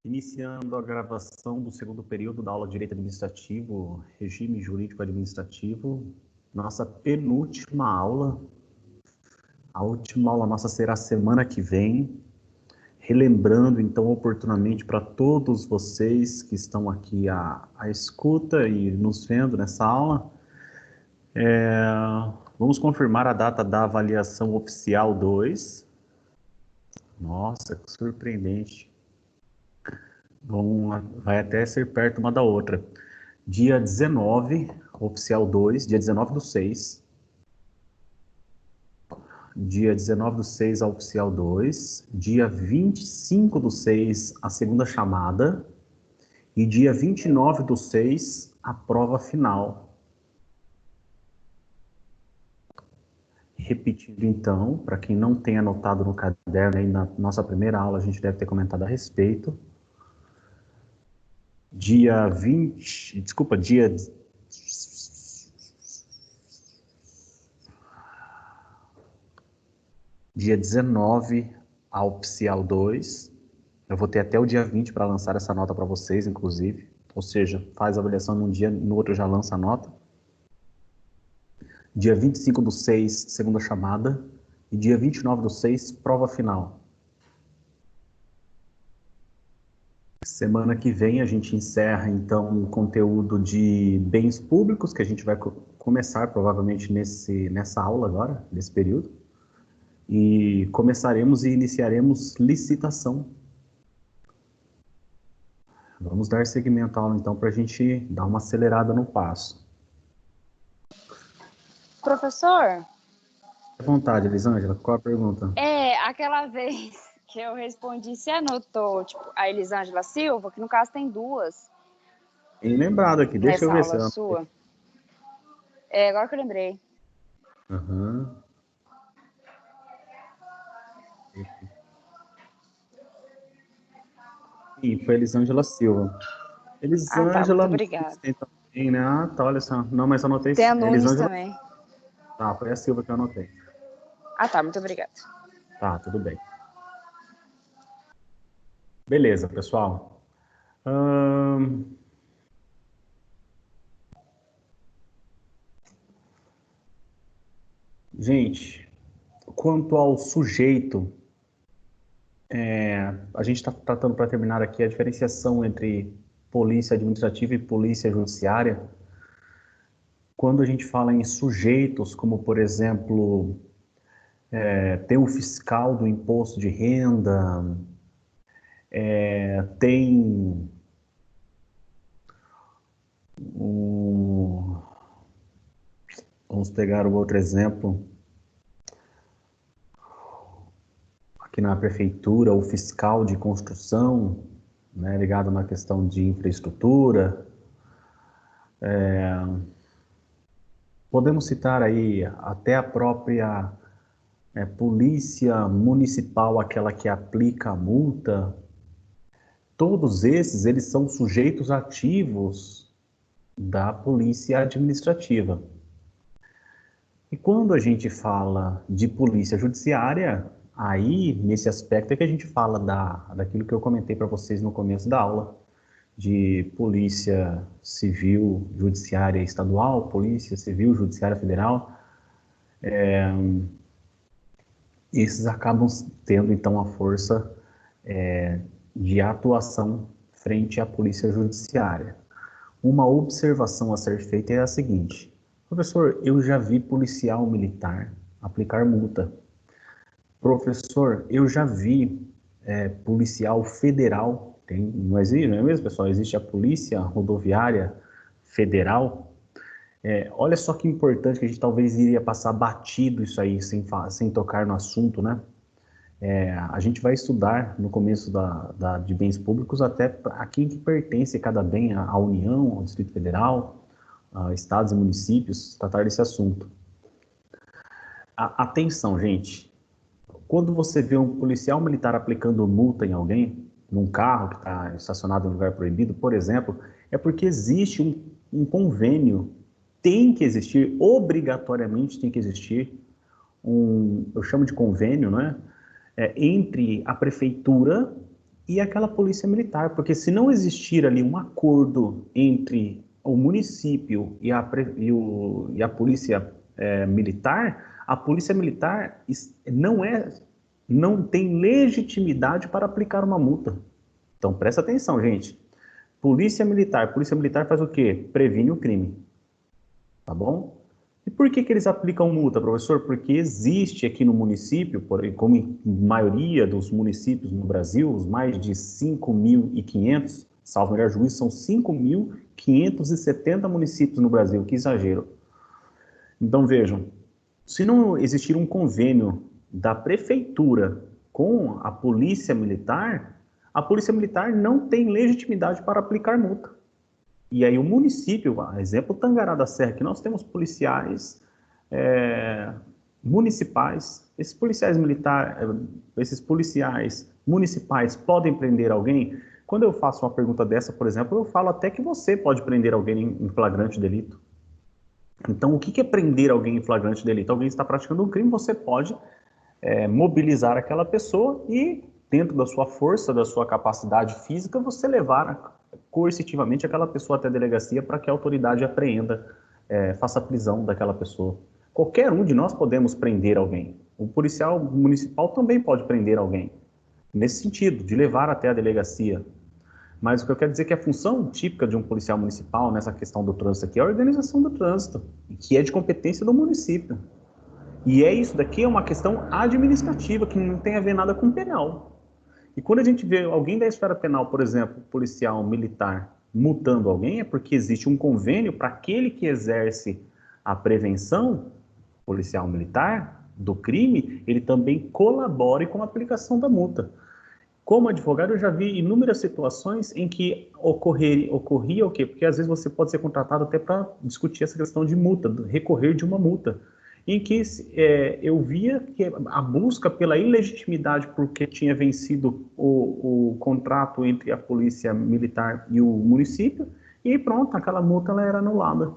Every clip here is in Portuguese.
Iniciando a gravação do segundo período da aula de Direito Administrativo, Regime Jurídico Administrativo, nossa penúltima aula. A última aula nossa será semana que vem. Relembrando, então, oportunamente para todos vocês que estão aqui à escuta e nos vendo nessa aula, vamos confirmar a data da avaliação oficial 2. Nossa, que surpreendente. Vai até ser perto uma da outra. Dia 19, oficial 2, dia 19/6. Dia 19/6, a oficial 2. Dia 25/6, a segunda chamada. E dia 29/6, a prova final. Repetindo então, para quem não tem anotado no caderno, aí na nossa primeira aula a gente deve ter comentado a respeito. Dia 19, a oficial 2. Eu vou ter até o dia 20 para lançar essa nota para vocês, inclusive. Ou seja, faz a avaliação num dia, no outro já lança a nota. Dia 25/6, segunda chamada. E dia 29/6, prova final. Semana que vem a gente encerra, então, o conteúdo de bens públicos, que a gente vai começar provavelmente nessa aula agora, nesse período. E começaremos e iniciaremos licitação. Vamos dar seguimento à aula, então, para a gente dar uma acelerada no passo. Professor? À vontade, Elisângela, qual a pergunta? Aquela vez que eu respondi, você anotou, a Elisângela Silva, que no caso tem duas. Bem lembrado aqui, deixa eu ver se ela sua. Agora que eu lembrei. Uhum. E foi Elisângela Silva. Elisângela... muito obrigada. Tem também, né? Ah, tá, olha só. Não, mas eu anotei... Tem a Nunes Elisângela... também. Tá, foi a Silva que eu anotei. Tá, muito obrigada. Tá, tudo bem. Beleza, pessoal. Gente, quanto ao sujeito, a gente está tratando para terminar aqui a diferenciação entre polícia administrativa e polícia judiciária. Quando a gente fala em sujeitos, como por exemplo, tem o fiscal do imposto de renda, tem vamos pegar o outro exemplo, aqui na prefeitura, o fiscal de construção, né, ligado na questão de infraestrutura. Podemos citar aí até a própria polícia municipal, aquela que aplica a multa. Todos esses, eles são sujeitos ativos da polícia administrativa. E quando a gente fala de polícia judiciária, aí, nesse aspecto, é que a gente fala daquilo que eu comentei para vocês no começo da aula, de polícia civil judiciária estadual, polícia civil judiciária federal. Esses acabam tendo, então, a força de atuação frente à polícia judiciária. Uma observação a ser feita é a seguinte: professor, eu já vi policial militar aplicar multa. Professor, eu já vi policial federal, não existe, não é mesmo, pessoal? Existe a Polícia Rodoviária Federal. Olha só que importante, que a gente talvez iria passar batido isso aí, sem tocar no assunto, né? A gente vai estudar no começo de bens públicos até a quem que pertence cada bem, à União, ao Distrito Federal, a estados e municípios, tratar desse assunto. Atenção, gente. Quando você vê um policial militar aplicando multa em alguém, num carro que está estacionado em lugar proibido, por exemplo, é porque existe um convênio. Tem que existir, obrigatoriamente tem que existir, eu chamo de convênio, né? Entre a prefeitura e aquela polícia militar, porque se não existir ali um acordo entre o município e a polícia militar, a polícia militar não tem legitimidade para aplicar uma multa. Então presta atenção, gente. Polícia militar faz o quê? Previne o crime, tá bom? E por que eles aplicam multa, professor? Porque existe aqui no município, como em maioria dos municípios no Brasil, os mais de 5.500, salvo melhor juízo, são 5.570 municípios no Brasil, que exagero. Então vejam, se não existir um convênio da prefeitura com a polícia militar não tem legitimidade para aplicar multa. E aí o município, exemplo Tangará da Serra, que nós temos policiais municipais, esses policiais municipais podem prender alguém? Quando eu faço uma pergunta dessa, por exemplo, eu falo até que você pode prender alguém em flagrante delito. Então, o que é prender alguém em flagrante delito? Alguém está praticando um crime, você pode mobilizar aquela pessoa e, dentro da sua força, da sua capacidade física, você levar coercitivamente aquela pessoa até a delegacia para que a autoridade apreenda, faça a prisão daquela pessoa. Qualquer um de nós podemos prender alguém. O policial municipal também pode prender alguém, nesse sentido, de levar até a delegacia. Mas o que eu quero dizer é que a função típica de um policial municipal nessa questão do trânsito aqui é a organização do trânsito, que é de competência do município. E isso daqui é uma questão administrativa, que não tem a ver nada com penal. E quando a gente vê alguém da esfera penal, por exemplo, policial, militar, multando alguém, é porque existe um convênio para aquele que exerce a prevenção, policial militar, do crime, ele também colabore com a aplicação da multa. Como advogado, eu já vi inúmeras situações em que ocorria o quê? Porque às vezes você pode ser contratado até para discutir essa questão de multa, recorrer de uma multa, em que eu via que a busca pela ilegitimidade porque tinha vencido o contrato entre a polícia militar e o município, e pronto, aquela multa ela era anulada,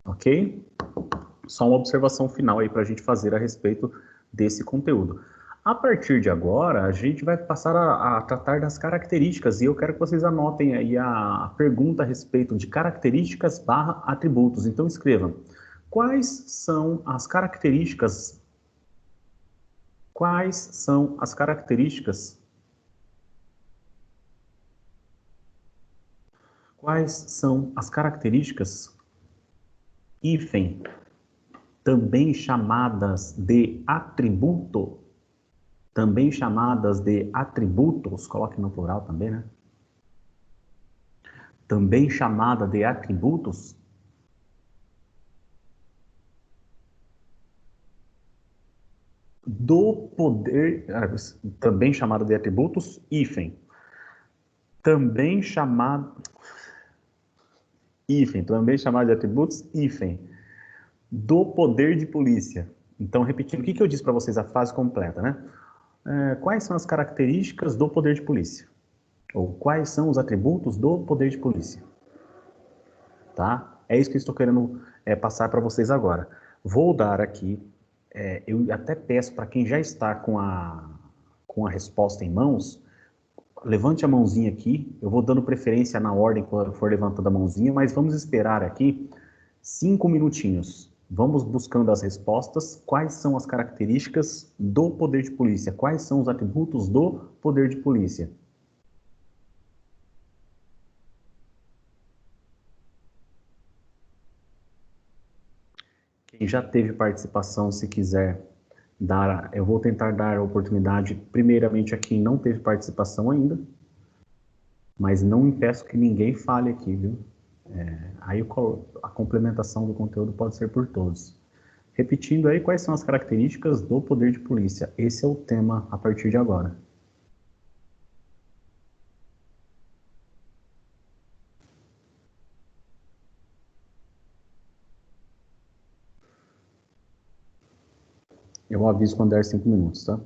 ok? Só uma observação final aí para a gente fazer a respeito desse conteúdo. A partir de agora, a gente vai passar a tratar das características, e eu quero que vocês anotem aí a pergunta a respeito de características barra atributos. Então escrevam, quais são as características, quais são as características, quais são as características, hífen, também chamadas de atributo, também chamadas de atributos, coloque no plural também, né? Também chamada de atributos, do poder, também chamada de atributos, também chamada de atributos, do poder de polícia. Então, repetindo, o que eu disse para vocês, a frase completa, né? Quais são as características do poder de polícia? Ou quais são os atributos do poder de polícia? Tá? É isso que eu estou querendo passar para vocês agora. Vou dar aqui, eu até peço para quem já está com a resposta em mãos, levante a mãozinha aqui, eu vou dando preferência na ordem que eu for levantando a mãozinha, mas vamos esperar aqui 5 minutinhos. Vamos buscando as respostas. Quais são as características do poder de polícia? Quais são os atributos do poder de polícia? Quem já teve participação, se quiser dar, eu vou tentar dar a oportunidade primeiramente a quem não teve participação ainda, mas não impeço que ninguém fale aqui, viu? Aí a complementação do conteúdo pode ser por todos. Repetindo aí, quais são as características do poder de polícia? Esse é o tema a partir de agora. Eu aviso quando der 5 minutos, tá?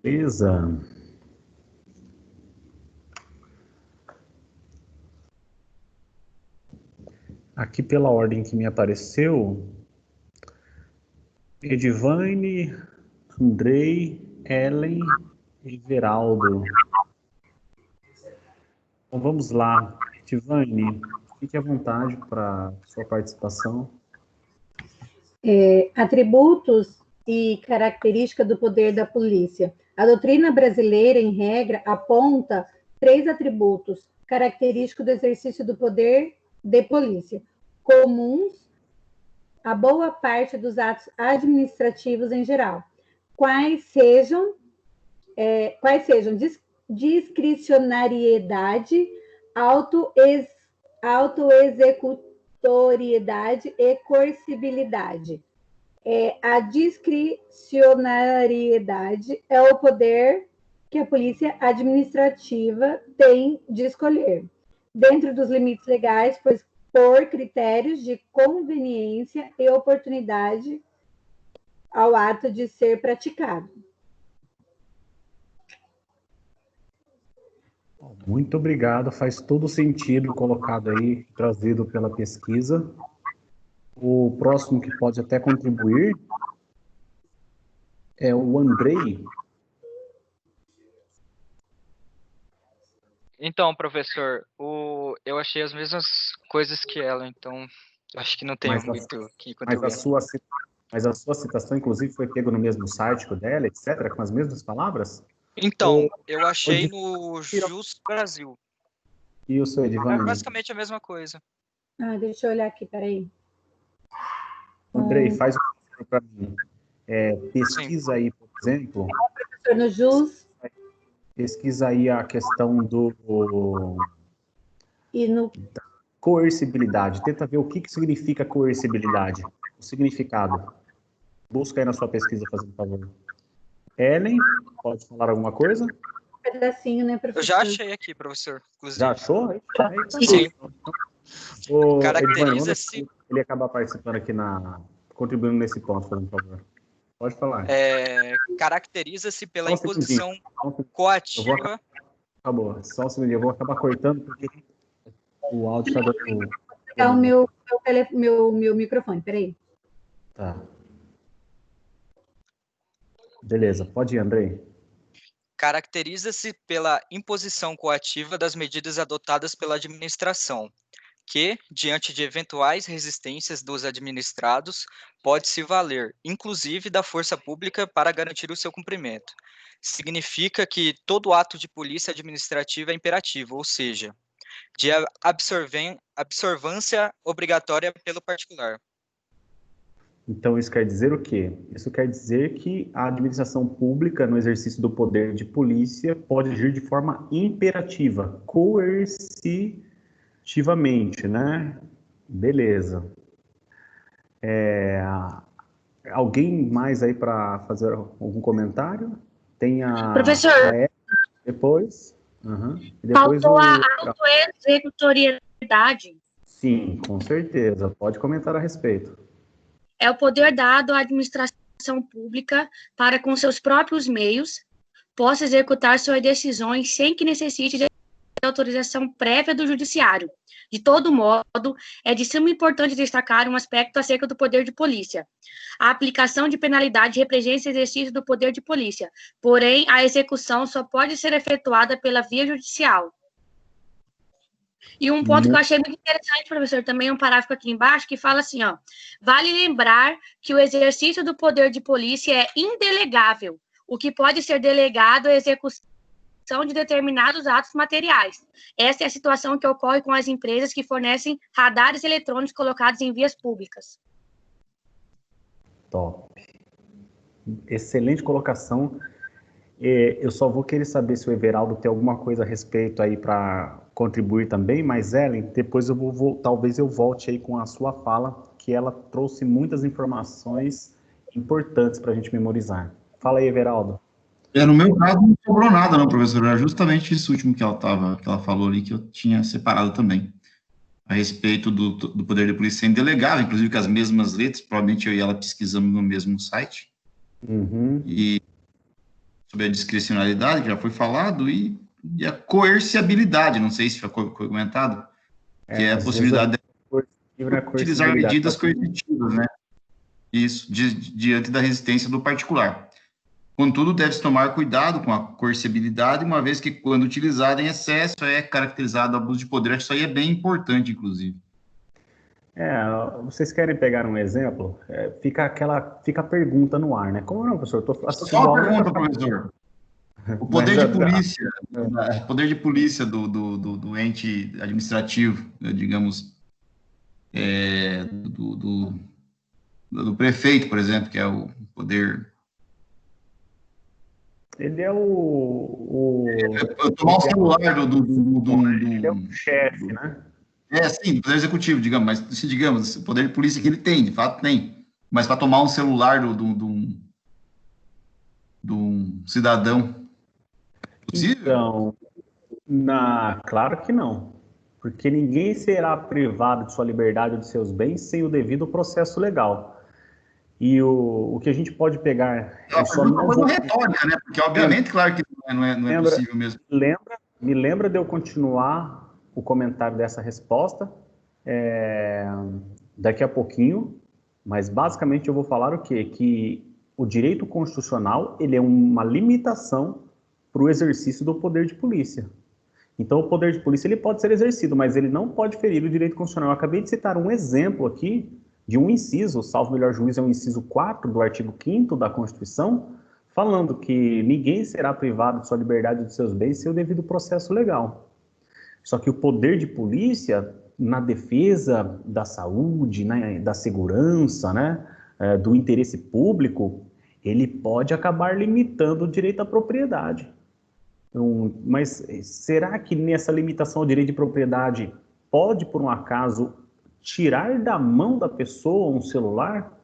Beleza. Aqui pela ordem que me apareceu, Edivane, Andrei, Ellen e Veraldo. Então vamos lá. Edivane, fique à vontade para sua participação. Atributos e características do poder da polícia. A doutrina brasileira, em regra, aponta 3 atributos característicos do exercício do poder de polícia, comuns a boa parte dos atos administrativos em geral, quais sejam discricionariedade, autoexecutoriedade e coercibilidade. A discricionariedade é o poder que a polícia administrativa tem de escolher, dentro dos limites legais, pois por critérios de conveniência e oportunidade ao ato de ser praticado. Muito obrigado, faz todo sentido colocado aí, trazido pela pesquisa. O próximo que pode até contribuir é o Andrei. Então, professor, eu achei as mesmas coisas que ela, então acho que não tem muito o que contribuir. Mas a sua citação, inclusive, foi pego no mesmo site que o dela, etc., com as mesmas palavras? Então, eu achei no Jus Brasil. E o seu, Edivane? É basicamente a mesma coisa. Deixa eu olhar aqui, peraí. Andrei, faz um favor para mim. Pesquisa aí, por exemplo. Professor, no Jus. Pesquisa aí a questão da coercibilidade. Tenta ver o que significa coercibilidade. O significado. Busca aí na sua pesquisa, fazendo favor. Ellen, pode falar alguma coisa? Um pedacinho, né, professor? Eu já achei aqui, professor. Inclusive. Já achou? Sim. Caracteriza-se... Ele acaba participando aqui contribuindo nesse ponto, fazendo favor. Pode falar. Caracteriza-se pela imposição coativa. Acabou. Só um segundinho, eu vou acabar cortando porque o áudio está dando... É o meu microfone, peraí. Tá. Beleza, pode ir, Andrei. Caracteriza-se pela imposição coativa das medidas adotadas pela administração, que, diante de eventuais resistências dos administrados, pode se valer, inclusive, da força pública para garantir o seu cumprimento. Significa que todo ato de polícia administrativa é imperativo, ou seja, de absorvância obrigatória pelo particular. Então, isso quer dizer o quê? Isso quer dizer que a administração pública, no exercício do poder de polícia, pode agir de forma imperativa, coercitivamente, né? Beleza. Alguém mais aí para fazer algum comentário? Tem a... Professor, depois... E depois faltou a autoexecutoriedade. Sim, com certeza. Pode comentar a respeito. É o poder dado à administração pública para, com seus próprios meios, possa executar suas decisões sem que necessite de autorização prévia do judiciário. De todo modo, é de suma importância destacar um aspecto acerca do poder de polícia. A aplicação de penalidade representa o exercício do poder de polícia, porém, a execução só pode ser efetuada pela via judicial. E um ponto que eu achei muito interessante, professor, também um parágrafo aqui embaixo, que fala assim, ó, vale lembrar que o exercício do poder de polícia é indelegável, o que pode ser delegado à execução de determinados atos materiais. Essa é a situação que ocorre com as empresas que fornecem radares eletrônicos colocados em vias públicas. Top. Excelente colocação. Eu só vou querer saber se o Everaldo tem alguma coisa a respeito aí para contribuir também, mas Ellen, depois talvez eu volte aí com a sua fala, que ela trouxe muitas informações importantes para a gente memorizar. Fala aí, Everaldo. No meu caso, não sobrou nada, não, professor. Era justamente isso último que ela falou ali, que eu tinha separado também. A respeito do poder de polícia ser indelegável, inclusive com as mesmas letras, provavelmente eu e ela pesquisamos no mesmo site. E sobre a discricionalidade, que já foi falado, e a coerciabilidade, não sei se foi comentado, que é a possibilidade de utilizar medidas coercitivas, né? Isso, diante da resistência do particular. Contudo, deve-se tomar cuidado com a coercibilidade, uma vez que, quando utilizada em excesso, é caracterizado abuso de poder. Acho que isso aí é bem importante, inclusive. Vocês querem pegar um exemplo? Fica a pergunta no ar, né? Como não, professor? Só uma pergunta, professor. O poder de polícia do ente administrativo, digamos, do prefeito, por exemplo, que é o poder... Ele é eu tomar o celular ele é o chefe, né? Sim, do poder executivo, digamos, mas se digamos, o poder de polícia que ele tem, de fato tem, mas para tomar um celular do cidadão, é possível? Então, claro que não, porque ninguém será privado de sua liberdade ou de seus bens sem o devido processo legal. E o que a gente pode pegar... É uma coisa retórica, né? Porque, obviamente, claro que não é possível mesmo. Me lembra de eu continuar o comentário dessa resposta daqui a pouquinho, mas basicamente eu vou falar o quê? Que o direito constitucional ele é uma limitação para o exercício do poder de polícia. Então o poder de polícia ele pode ser exercido, mas ele não pode ferir o direito constitucional. Eu acabei de citar um exemplo aqui de um inciso, salvo melhor juízo, é o inciso 4 do artigo 5º da Constituição, falando que ninguém será privado de sua liberdade e de seus bens sem o devido processo legal. Só que o poder de polícia, na defesa da saúde, né, da segurança, né, do interesse público, ele pode acabar limitando o direito à propriedade. Mas será que nessa limitação ao direito de propriedade pode, por um acaso, tirar da mão da pessoa um celular?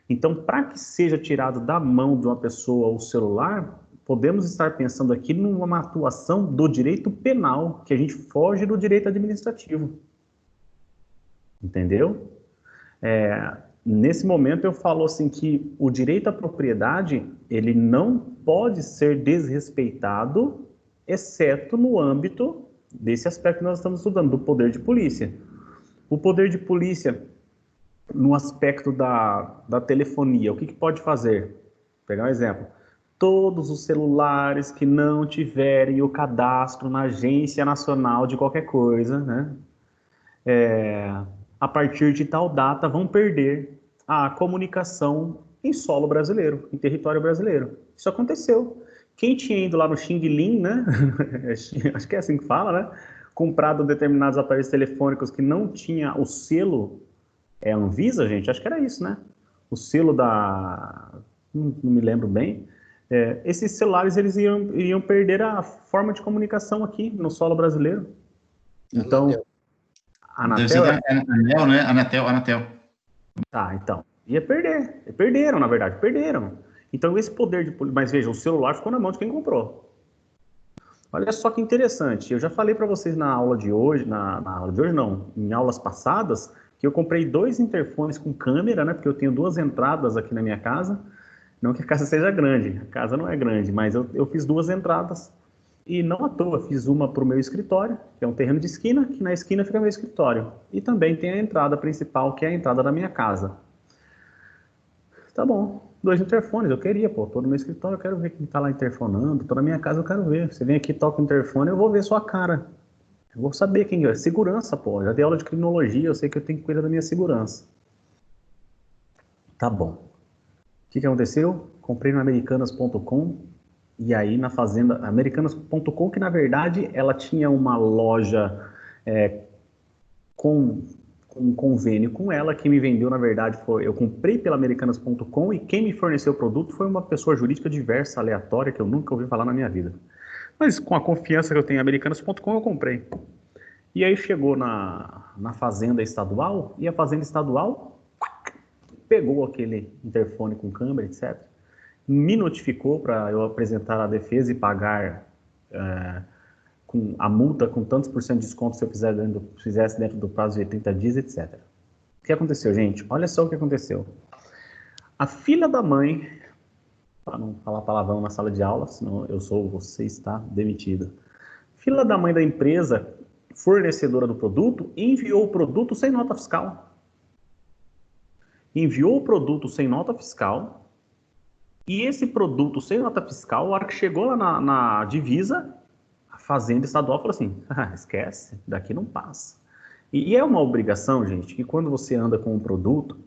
Então, para que seja tirado da mão de uma pessoa o celular, podemos estar pensando aqui numa atuação do direito penal, que a gente foge do direito administrativo. Entendeu? Nesse momento eu falo assim que o direito à propriedade, ele não pode ser desrespeitado, exceto no âmbito desse aspecto que nós estamos estudando, do poder de polícia. O poder de polícia, no aspecto da telefonia, o que pode fazer? Vou pegar um exemplo. Todos os celulares que não tiverem o cadastro na Agência Nacional de qualquer coisa, né? A partir de tal data vão perder a comunicação em solo brasileiro, em território brasileiro. Isso aconteceu. Quem tinha ido lá no Xing Ling, né? Acho que é assim que fala, né? Comprado determinados aparelhos telefônicos que não tinha o selo Anvisa, gente, acho que era isso, né? O selo não me lembro bem. Esses celulares eles iriam perder a forma de comunicação aqui no solo brasileiro. Então, Anatel, Anel, né? Anatel. Tá, então. Ia perder. Perderam, na verdade, perderam. Então, esse poder de... Mas veja, o celular ficou na mão de quem comprou. Olha só que interessante. Eu já falei para vocês na aula de hoje, na aula de hoje não, em aulas passadas, que eu comprei 2 interfones com câmera, né? Porque eu tenho 2 entradas aqui na minha casa. Não que a casa seja grande, a casa não é grande, mas eu fiz 2 entradas. E não à toa, fiz uma para o meu escritório, que é um terreno de esquina, que na esquina fica meu escritório. E também tem a entrada principal, que é a entrada da minha casa. Tá bom, 2 interfones, eu queria, tô no meu escritório, eu quero ver quem tá lá interfonando, tô na minha casa, eu quero ver. Você vem aqui, toca o interfone, eu vou ver sua cara. Eu vou saber quem é. Segurança, já dei aula de criminologia, eu sei que eu tenho que cuidar da minha segurança. Tá bom. O que aconteceu? Comprei no americanas.com, e aí na fazenda, americanas.com, que na verdade ela tinha uma loja com um convênio com ela, quem me vendeu na verdade eu comprei pela americanas.com e quem me forneceu o produto foi uma pessoa jurídica diversa, aleatória, que eu nunca ouvi falar na minha vida. Mas com a confiança que eu tenho em americanas.com eu comprei. E aí chegou na fazenda estadual, e a fazenda estadual pegou aquele interfone com câmera, etc., me notificou para eu apresentar a defesa e pagar com a multa com tantos % de desconto se eu fizesse dentro do prazo de 30 dias, etc. O que aconteceu, gente? Olha só o que aconteceu. A filha da mãe para não falar palavrão na sala de aula, senão você está demitido. Filha da mãe da empresa fornecedora do produto enviou o produto sem nota fiscal. Enviou o produto sem nota fiscal, e esse produto sem nota fiscal, a hora que chegou lá na divisa, a Fazenda Estadual falou assim, esquece, daqui não passa. E é uma obrigação, gente, que quando você anda com um produto,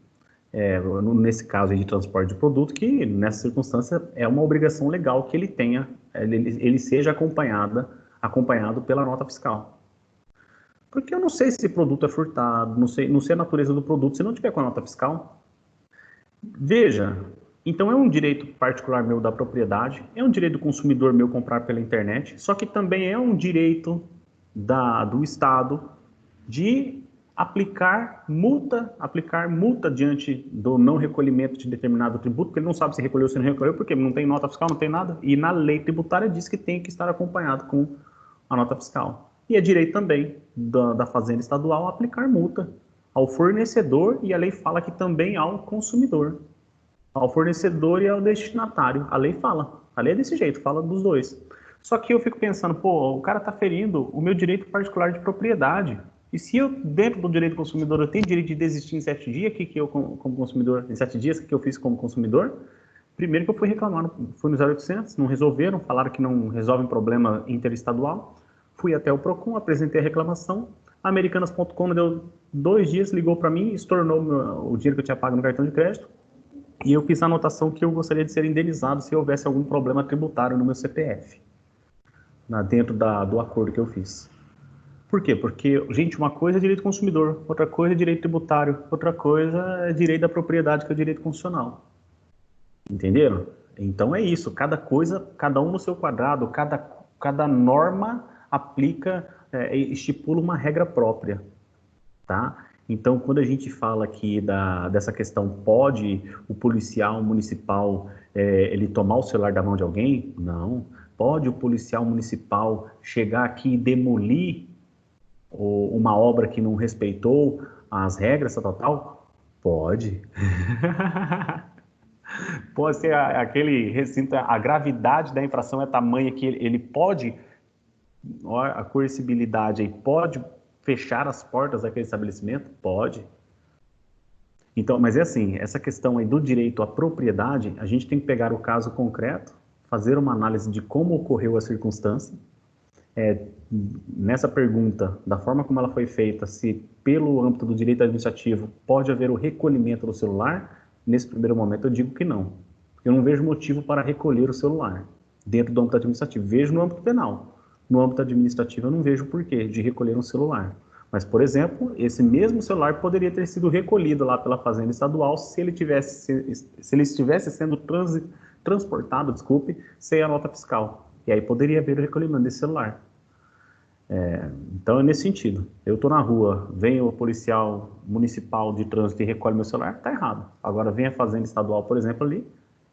nesse caso de transporte de produto, que nessa circunstância é uma obrigação legal que ele tenha, ele seja acompanhado pela nota fiscal. Porque eu não sei se esse produto é furtado, não sei a natureza do produto, se não tiver com a nota fiscal. Veja, então é um direito particular meu da propriedade, é um direito do consumidor meu comprar pela internet, só que também é um direito do Estado de aplicar multa diante do não recolhimento de determinado tributo, porque ele não sabe se recolheu ou se não recolheu, porque não tem nota fiscal, não tem nada, e na lei tributária diz que tem que estar acompanhado com a nota fiscal. E é direito também da Fazenda Estadual aplicar multa ao fornecedor, e a lei fala que também ao consumidor, ao fornecedor e ao destinatário. A lei fala, a lei é desse jeito, fala dos dois. Só que eu fico pensando, pô, o cara está ferindo o meu direito particular de propriedade. E se eu, dentro do direito do consumidor, eu tenho direito de desistir em 7 dias, que eu, como consumidor, em 7 dias, que eu fiz como consumidor? Primeiro que eu fui reclamar, fui no 0800, não resolveram, falaram que não resolvem problema interestadual. Fui até o PROCON, apresentei a reclamação. Americanas.com deu 2 dias, ligou para mim, estornou o dinheiro que eu tinha pago no cartão de crédito. E eu fiz a anotação que eu gostaria de ser indenizado se houvesse algum problema tributário no meu CPF, dentro do acordo que eu fiz. Por quê? Porque, gente, uma coisa é direito do consumidor, outra coisa é direito tributário, outra coisa é direito da propriedade, que é o direito constitucional. Entenderam? Então é isso, cada coisa, cada um no seu quadrado, cada norma aplica, estipula uma regra própria, tá? Então, quando a gente fala aqui dessa questão, pode o policial municipal ele tomar o celular da mão de alguém? Não. Pode o policial municipal chegar aqui e demolir uma obra que não respeitou as regras, tal? Pode. Pode ser aquele recinto, a gravidade da infração é tamanha que ele pode, a coercibilidade aí, pode fechar as portas daquele estabelecimento? Pode. Então, mas é assim, essa questão aí do direito à propriedade, a gente tem que pegar o caso concreto, fazer uma análise de como ocorreu a circunstância. Nessa pergunta, da forma como ela foi feita, se pelo âmbito do direito administrativo pode haver o recolhimento do celular, nesse primeiro momento eu digo que não. Eu não vejo motivo para recolher o celular dentro do âmbito administrativo. Vejo no âmbito penal. No âmbito administrativo eu não vejo porquê de recolher um celular. Mas, por exemplo, esse mesmo celular poderia ter sido recolhido lá pela Fazenda Estadual se ele estivesse sendo transportado, sem a nota fiscal. E aí poderia haver o recolhimento desse celular. Então é nesse sentido. Eu estou na rua, vem o policial municipal de trânsito e recolhe meu celular, está errado. Agora vem a Fazenda Estadual, por exemplo, ali,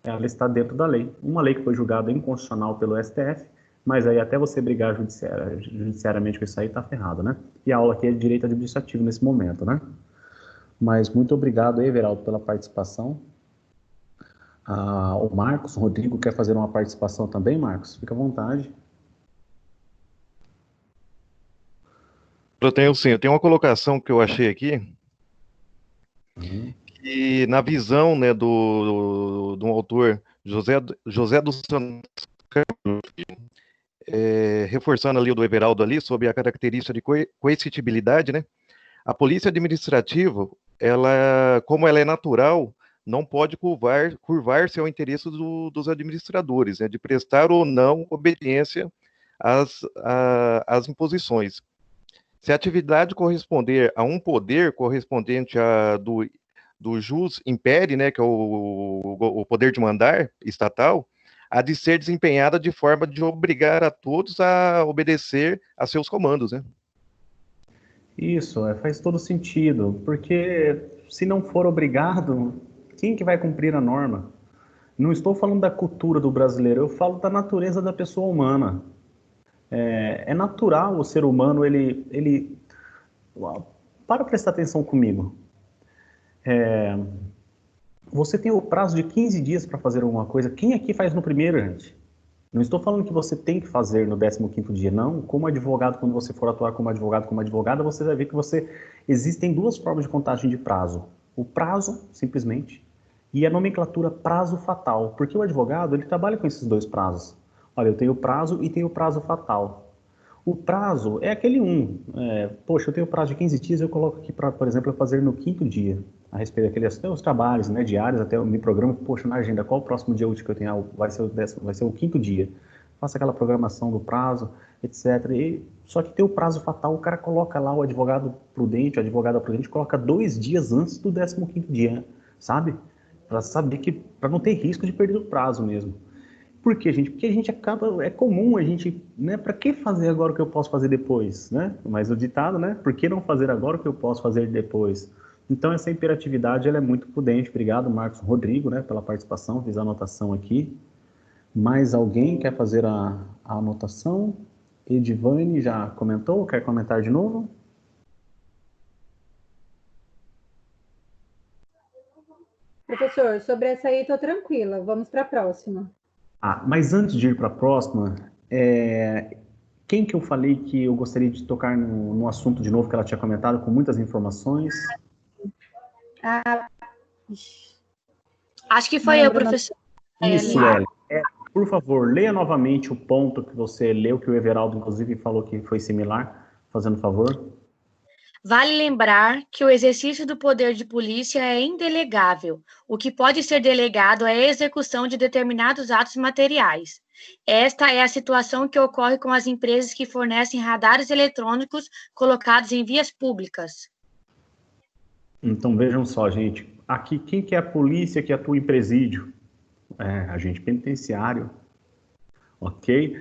ela está dentro da lei. Uma lei que foi julgada inconstitucional pelo STF, mas aí até você brigar judiciariamente com isso aí, está ferrado, né? E a aula aqui é de direito administrativo nesse momento, né? Mas muito obrigado aí, Everaldo, pela participação. O Marcos, o Rodrigo quer fazer uma participação também, Marcos? Fica à vontade. Eu tenho uma colocação que eu achei aqui, que na visão, né, do autor José dos Santos, reforçando ali o do Everaldo ali, sobre a característica de coercitibilidade, né, a polícia administrativa, como ela é natural, não pode curvar-se ao interesse dos administradores, né, de prestar ou não obediência às imposições. Se a atividade corresponder a um poder correspondente do jus imperi, né, que é o poder de mandar estatal, há de ser desempenhada de forma de obrigar a todos a obedecer a seus comandos, né? Isso, faz todo sentido, porque se não for obrigado, quem que vai cumprir a norma? Não estou falando da cultura do brasileiro, eu falo da natureza da pessoa humana. É natural o ser humano, ele... Para prestar atenção comigo. Você tem o prazo de 15 dias para fazer alguma coisa. Quem aqui faz no primeiro, gente? Não estou falando que você tem que fazer no 15º dia, não. Como advogado, quando você for atuar como advogado, como advogada, você vai ver que existem duas formas de contagem de prazo. O prazo, simplesmente, e a nomenclatura prazo fatal. Porque o advogado, ele trabalha com esses dois prazos. Olha, eu tenho o prazo e tenho o prazo fatal. O prazo é aquele poxa, eu tenho prazo de 15 dias, eu coloco aqui para, por exemplo, eu fazer no 5º dia, a respeito daqueles até os trabalhos, né, diários, até eu me programo, poxa, na agenda, qual o próximo dia útil que eu tenho? Vai ser o 5º dia. Faço aquela programação do prazo, etc. Só que tem o prazo fatal, o cara coloca lá, o advogado prudente, a advogada prudente, coloca 2 dias antes do 15º dia, sabe? Para saber para não ter risco de perder o prazo mesmo. Por quê, gente? Porque a gente acaba, é comum a gente, né, para que fazer agora o que eu posso fazer depois, né? Mas o ditado, né, por que não fazer agora o que eu posso fazer depois? Então essa imperatividade, ela é muito prudente. Obrigado, Marcos Rodrigo, né, pela participação, fiz a anotação aqui. Mais alguém quer fazer a anotação? Edivane já comentou, quer comentar de novo? Professor, sobre essa aí estou tranquila, vamos para a próxima. Mas antes de ir para a próxima, quem que eu falei que eu gostaria de tocar no assunto de novo que ela tinha comentado com muitas informações? Acho que foi eu, professor. Isso, Ellen. Por favor, leia novamente o ponto que você leu, que o Everaldo, inclusive, falou que foi similar, fazendo favor. Vale lembrar que o exercício do poder de polícia é indelegável. O que pode ser delegado é a execução de determinados atos materiais. Esta é a situação que ocorre com as empresas que fornecem radares eletrônicos colocados em vias públicas. Então, vejam só, gente. Aqui, quem que é a polícia que atua em presídio? Agente penitenciário. Ok?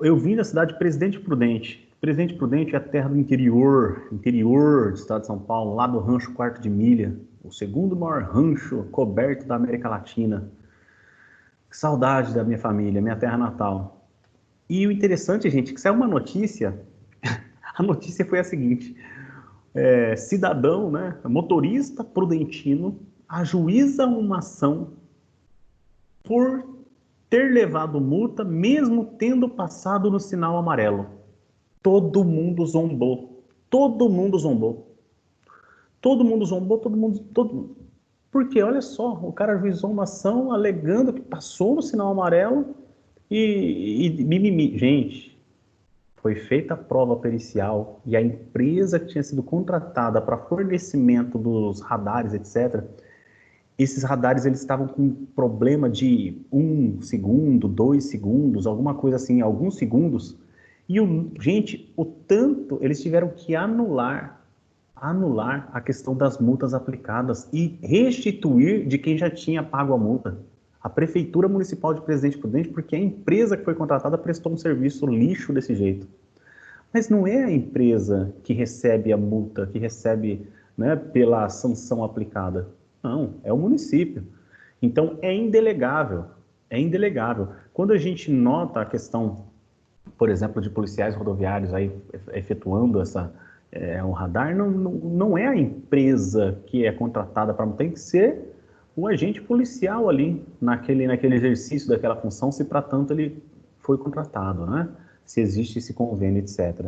Eu vim da cidade de Presidente Prudente. Presidente Prudente é a terra do interior do estado de São Paulo, lá do Rancho Quarto de Milha, o segundo maior rancho coberto da América Latina. Que saudade da minha família, minha terra natal. E o interessante, gente, que saiu uma notícia, a notícia foi a seguinte, cidadão, né, motorista prudentino, ajuiza uma ação por ter levado multa, mesmo tendo passado no sinal amarelo. Todo mundo zombou. Todo mundo zombou. Todo mundo zombou, todo mundo. Porque, olha só, o cara ajuizou uma ação alegando que passou no sinal amarelo e mimimi. Gente, foi feita a prova pericial e a empresa que tinha sido contratada para fornecimento dos radares, etc., esses radares, eles estavam com um problema de 1 segundo, 2 segundos, alguma coisa assim, alguns segundos. E, gente, o tanto, eles tiveram que anular a questão das multas aplicadas e restituir de quem já tinha pago a multa. A Prefeitura Municipal de Presidente Prudente, porque a empresa que foi contratada prestou um serviço lixo desse jeito. Mas não é a empresa que recebe a multa, que recebe, né, pela sanção aplicada. Não, é o município. Então, é indelegável. É indelegável. Quando a gente nota a questão, por exemplo, de policiais rodoviários aí efetuando um radar, não é a empresa que é contratada para... Tem que ser o agente policial ali, naquele exercício daquela função, se para tanto ele foi contratado, né? Se existe esse convênio, etc.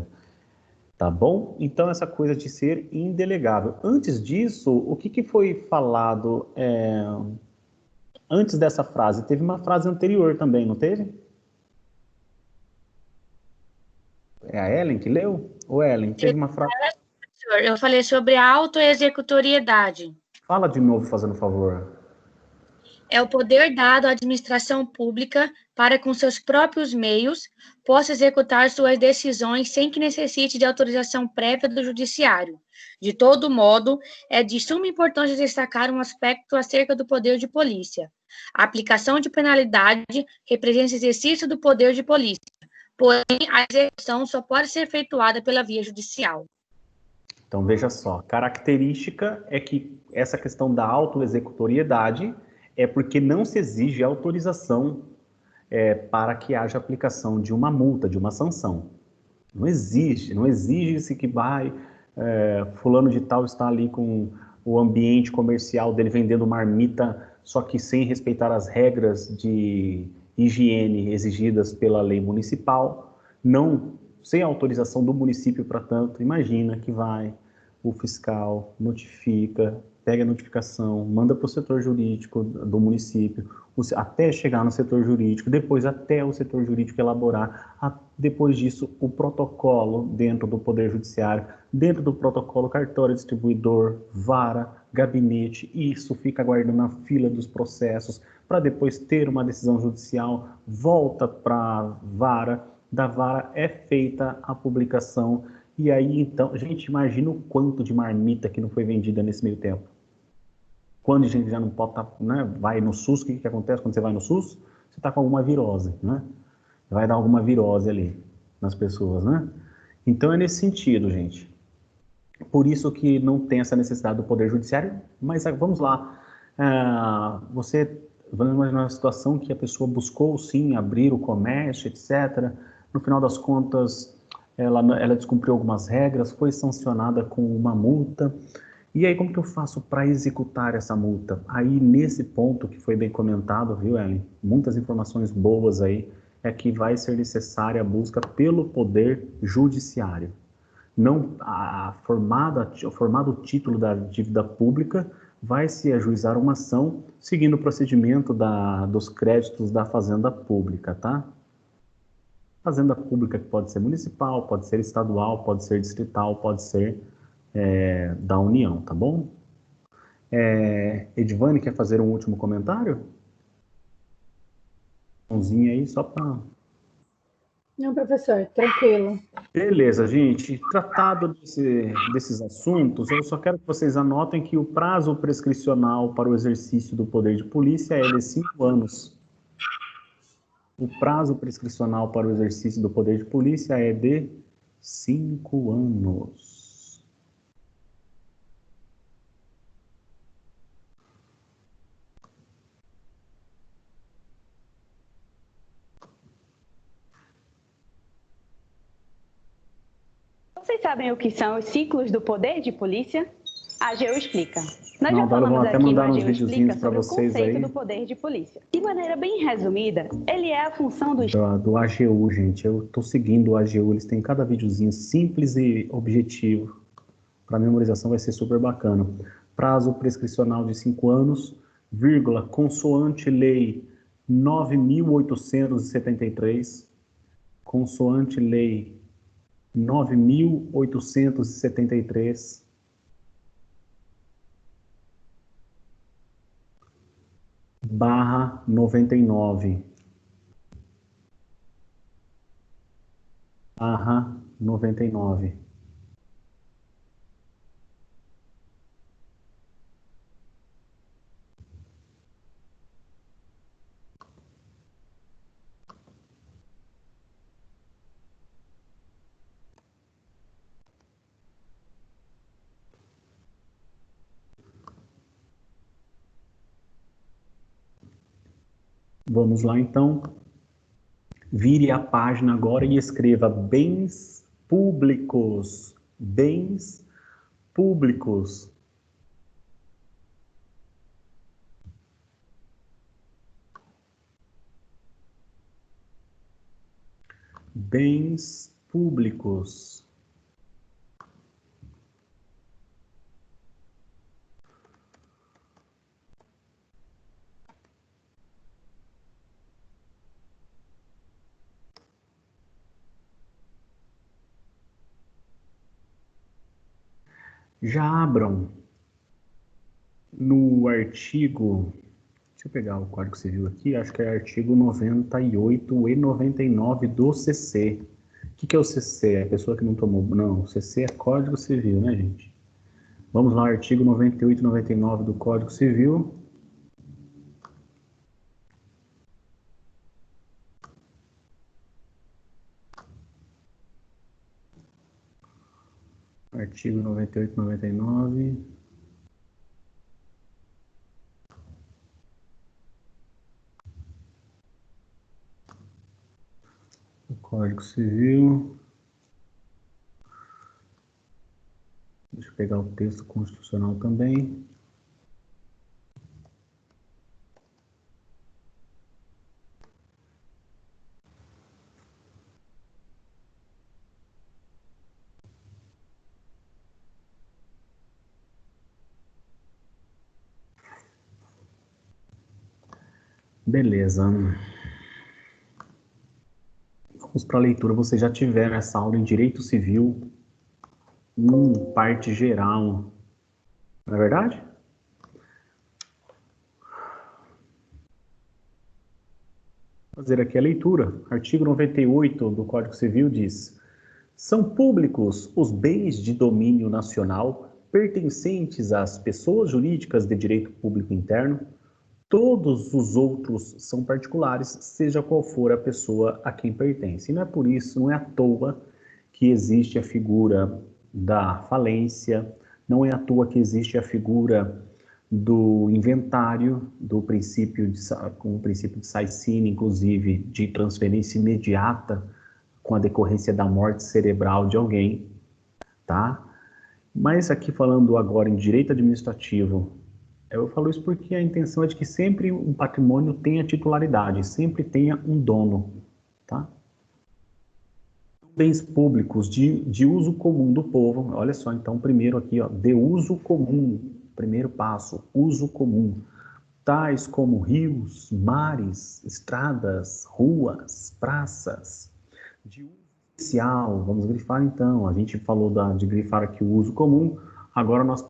Tá bom? Então, essa coisa de ser indelegável. Antes disso, o que foi falado antes dessa frase? Teve uma frase anterior também, não teve? É a Ellen que leu? Ou Ellen? Teve uma frase... Eu falei sobre a autoexecutoriedade. Fala de novo, fazendo favor. É o poder dado à administração pública para, com seus próprios meios, possa executar suas decisões sem que necessite de autorização prévia do judiciário. De todo modo, é de suma importância destacar um aspecto acerca do poder de polícia. A aplicação de penalidade representa exercício do poder de polícia, porém, a execução só pode ser efetuada pela via judicial. Então, veja só, característica é que essa questão da autoexecutoriedade é porque não se exige autorização para que haja aplicação de uma multa, de uma sanção. Não exige-se que vai, fulano de tal está ali com o ambiente comercial dele vendendo marmita, só que sem respeitar as regras de higiene exigidas pela lei municipal, não sem autorização do município para tanto. Imagina que vai o fiscal, notifica, pega a notificação, manda para o setor jurídico do município, até chegar no setor jurídico, depois até o setor jurídico elaborar, depois disso o protocolo dentro do Poder Judiciário, dentro do protocolo cartório distribuidor, vara, gabinete, isso fica aguardando na fila dos processos, para depois ter uma decisão judicial, volta para a vara, da vara é feita a publicação, e aí então, gente, imagina o quanto de marmita que não foi vendida nesse meio tempo. Quando a gente já não pode estar, né, vai no SUS, o que acontece quando você vai no SUS? Você está com alguma virose, né? Vai dar alguma virose ali nas pessoas, né? Então é nesse sentido, gente. Por isso que não tem essa necessidade do Poder Judiciário, mas vamos lá. Vamos imaginar uma situação que a pessoa buscou, sim, abrir o comércio, etc. No final das contas, ela descumpriu algumas regras, foi sancionada com uma multa. E aí, como que eu faço para executar essa multa? Aí, nesse ponto que foi bem comentado, viu, Ellen? Muitas informações boas aí, é que vai ser necessária a busca pelo Poder Judiciário. Não, formado o título da dívida pública, vai se ajuizar uma ação seguindo o procedimento dos créditos da Fazenda Pública, tá? Fazenda Pública que pode ser municipal, pode ser estadual, pode ser distrital, pode ser da União, tá bom? Edvane, quer fazer um último comentário? Mãozinha aí, só para... Não, professor, tranquilo. Beleza, gente. Tratado desses assuntos, eu só quero que vocês anotem que o prazo prescricional para o exercício do poder de polícia é de 5 anos. O prazo prescricional para o exercício do poder de polícia é de 5 anos. Vocês sabem o que são os ciclos do poder de polícia? A AGU explica. Nós Não, já falamos vão até aqui no mandar uns AGU videozinhos explica para sobre o vocês conceito aí. do poder de polícia. De maneira bem resumida, ele é a função do AGU, gente. Eu estou seguindo o AGU, eles têm cada videozinho simples e objetivo. Para memorização vai ser super bacana. Prazo prescricional de 5 anos, vírgula, consoante lei 9.873, consoante lei 9.873, barra 99, barra 99. Vamos lá, então. Vire a página agora e escreva bens públicos. Bens públicos. Bens públicos. Já abram no artigo, deixa eu pegar o Código Civil aqui, acho que é artigo 98 e 99 do CC. O que é o CC? É a pessoa que não tomou... Não, o CC é Código Civil, né, gente? Vamos lá, artigo 98 e 99 do Código Civil. Artigo 98 e 99. O Código Civil. Deixa eu pegar o texto constitucional também. Beleza. Vamos para a leitura. Vocês já tiveram essa aula em Direito Civil, parte geral. Não é verdade? Vou fazer aqui a leitura. Artigo 98 do Código Civil diz: são públicos os bens de domínio nacional pertencentes às pessoas jurídicas de direito público interno. Todos os outros são particulares, seja qual for a pessoa a quem pertence. E não é por isso, não é à toa que existe a figura da falência, não é à toa que existe a figura do inventário, do princípio com o princípio de Saycini, inclusive de transferência imediata com a decorrência da morte cerebral de alguém, tá? Mas aqui falando agora em direito administrativo, eu falo isso porque a intenção é de que sempre um patrimônio tenha titularidade, sempre tenha um dono, tá? Bens públicos de uso comum do povo, olha só, então, primeiro aqui, ó, de uso comum, primeiro passo, uso comum, tais como rios, mares, estradas, ruas, praças, de uso especial, vamos grifar então, a gente falou de grifar aqui o uso comum, agora nós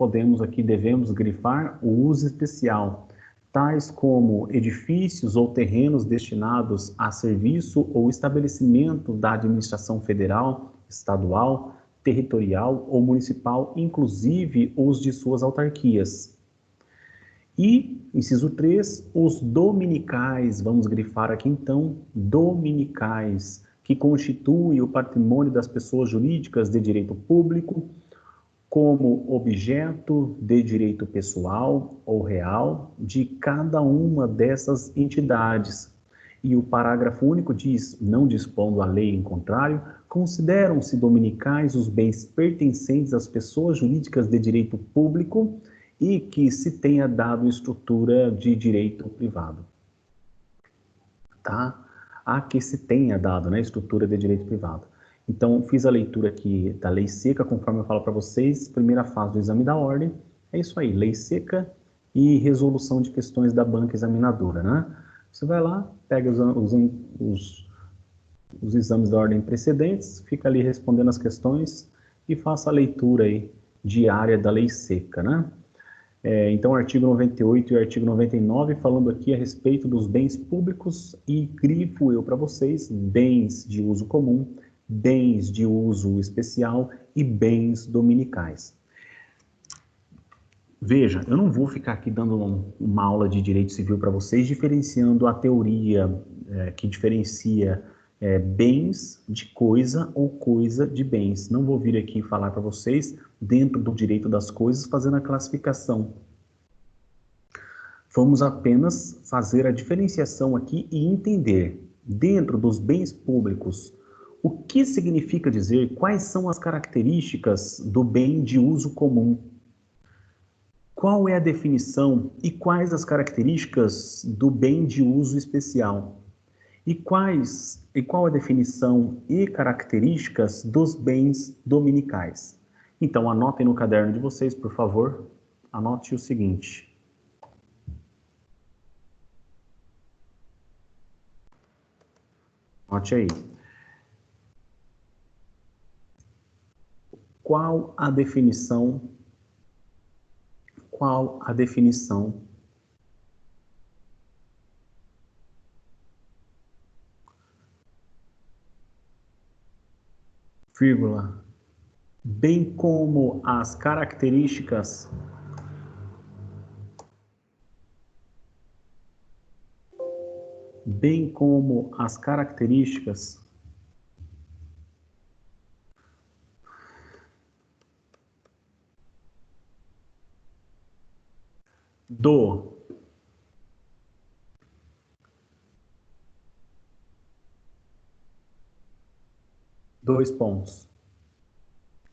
devemos grifar o uso especial, tais como edifícios ou terrenos destinados a serviço ou estabelecimento da administração federal, estadual, territorial ou municipal, inclusive os de suas autarquias. E, inciso 3, os dominicais, vamos grifar aqui então, dominicais, que constituem o patrimônio das pessoas jurídicas de direito público, como objeto de direito pessoal ou real de cada uma dessas entidades. E o parágrafo único diz, não dispondo a lei em contrário, consideram-se dominicais os bens pertencentes às pessoas jurídicas de direito público e que se tenha dado estrutura de direito privado. Tá? A que se tenha dado, né, estrutura de direito privado. Então, fiz a leitura aqui da lei seca, conforme eu falo para vocês, primeira fase do exame da ordem, é isso aí, lei seca e resolução de questões da banca examinadora, né? Você vai lá, pega os exames da ordem precedentes, fica ali respondendo as questões e faça a leitura aí diária da lei seca, né? Então, artigo 98 e artigo 99, falando aqui a respeito dos bens públicos e grifo eu para vocês, bens de uso comum, bens de uso especial e bens dominicais. Veja, eu não vou ficar aqui dando uma aula de direito civil para vocês, diferenciando a teoria que diferencia bens de coisa ou coisa de bens. Não vou vir aqui falar para vocês, dentro do direito das coisas, fazendo a classificação. Vamos apenas fazer a diferenciação aqui e entender, dentro dos bens públicos, o que significa dizer quais são as características do bem de uso comum. Qual é a definição e quais as características do bem de uso especial? E qual a definição e características dos bens dominicais? Então, anotem no caderno de vocês, por favor. Anote o seguinte. Anote aí. Qual a definição, vírgula, bem como as características do dois pontos.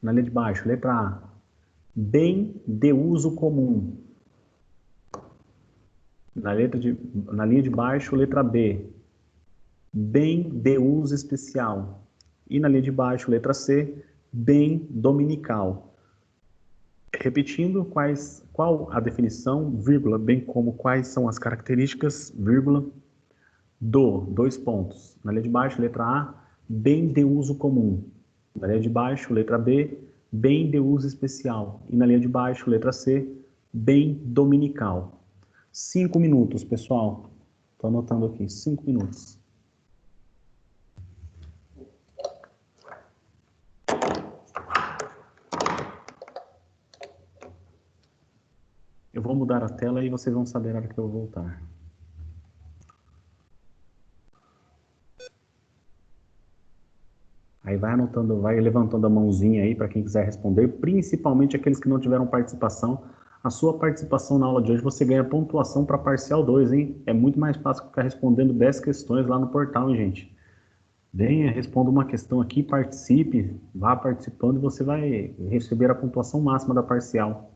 Na linha de baixo, letra A. bem de uso comum. Na linha de baixo, letra B, bem de uso especial. E na linha de baixo, letra C, bem dominical. Repetindo, qual a definição, vírgula, bem como quais são as características, vírgula, dois pontos. Na linha de baixo, letra A, bem de uso comum. Na linha de baixo, letra B, bem de uso especial. E na linha de baixo, letra C, bem dominical. 5 minutos, pessoal. Estou anotando aqui, 5 minutos. Eu vou mudar a tela e vocês vão saber a hora que eu voltar. Aí vai anotando, vai levantando a mãozinha aí para quem quiser responder, principalmente aqueles que não tiveram participação. A sua participação na aula de hoje, você ganha pontuação para parcial 2, hein? É muito mais fácil que ficar respondendo 10 questões lá no portal, hein, gente? Venha, responda uma questão aqui, participe, vá participando e você vai receber a pontuação máxima da parcial.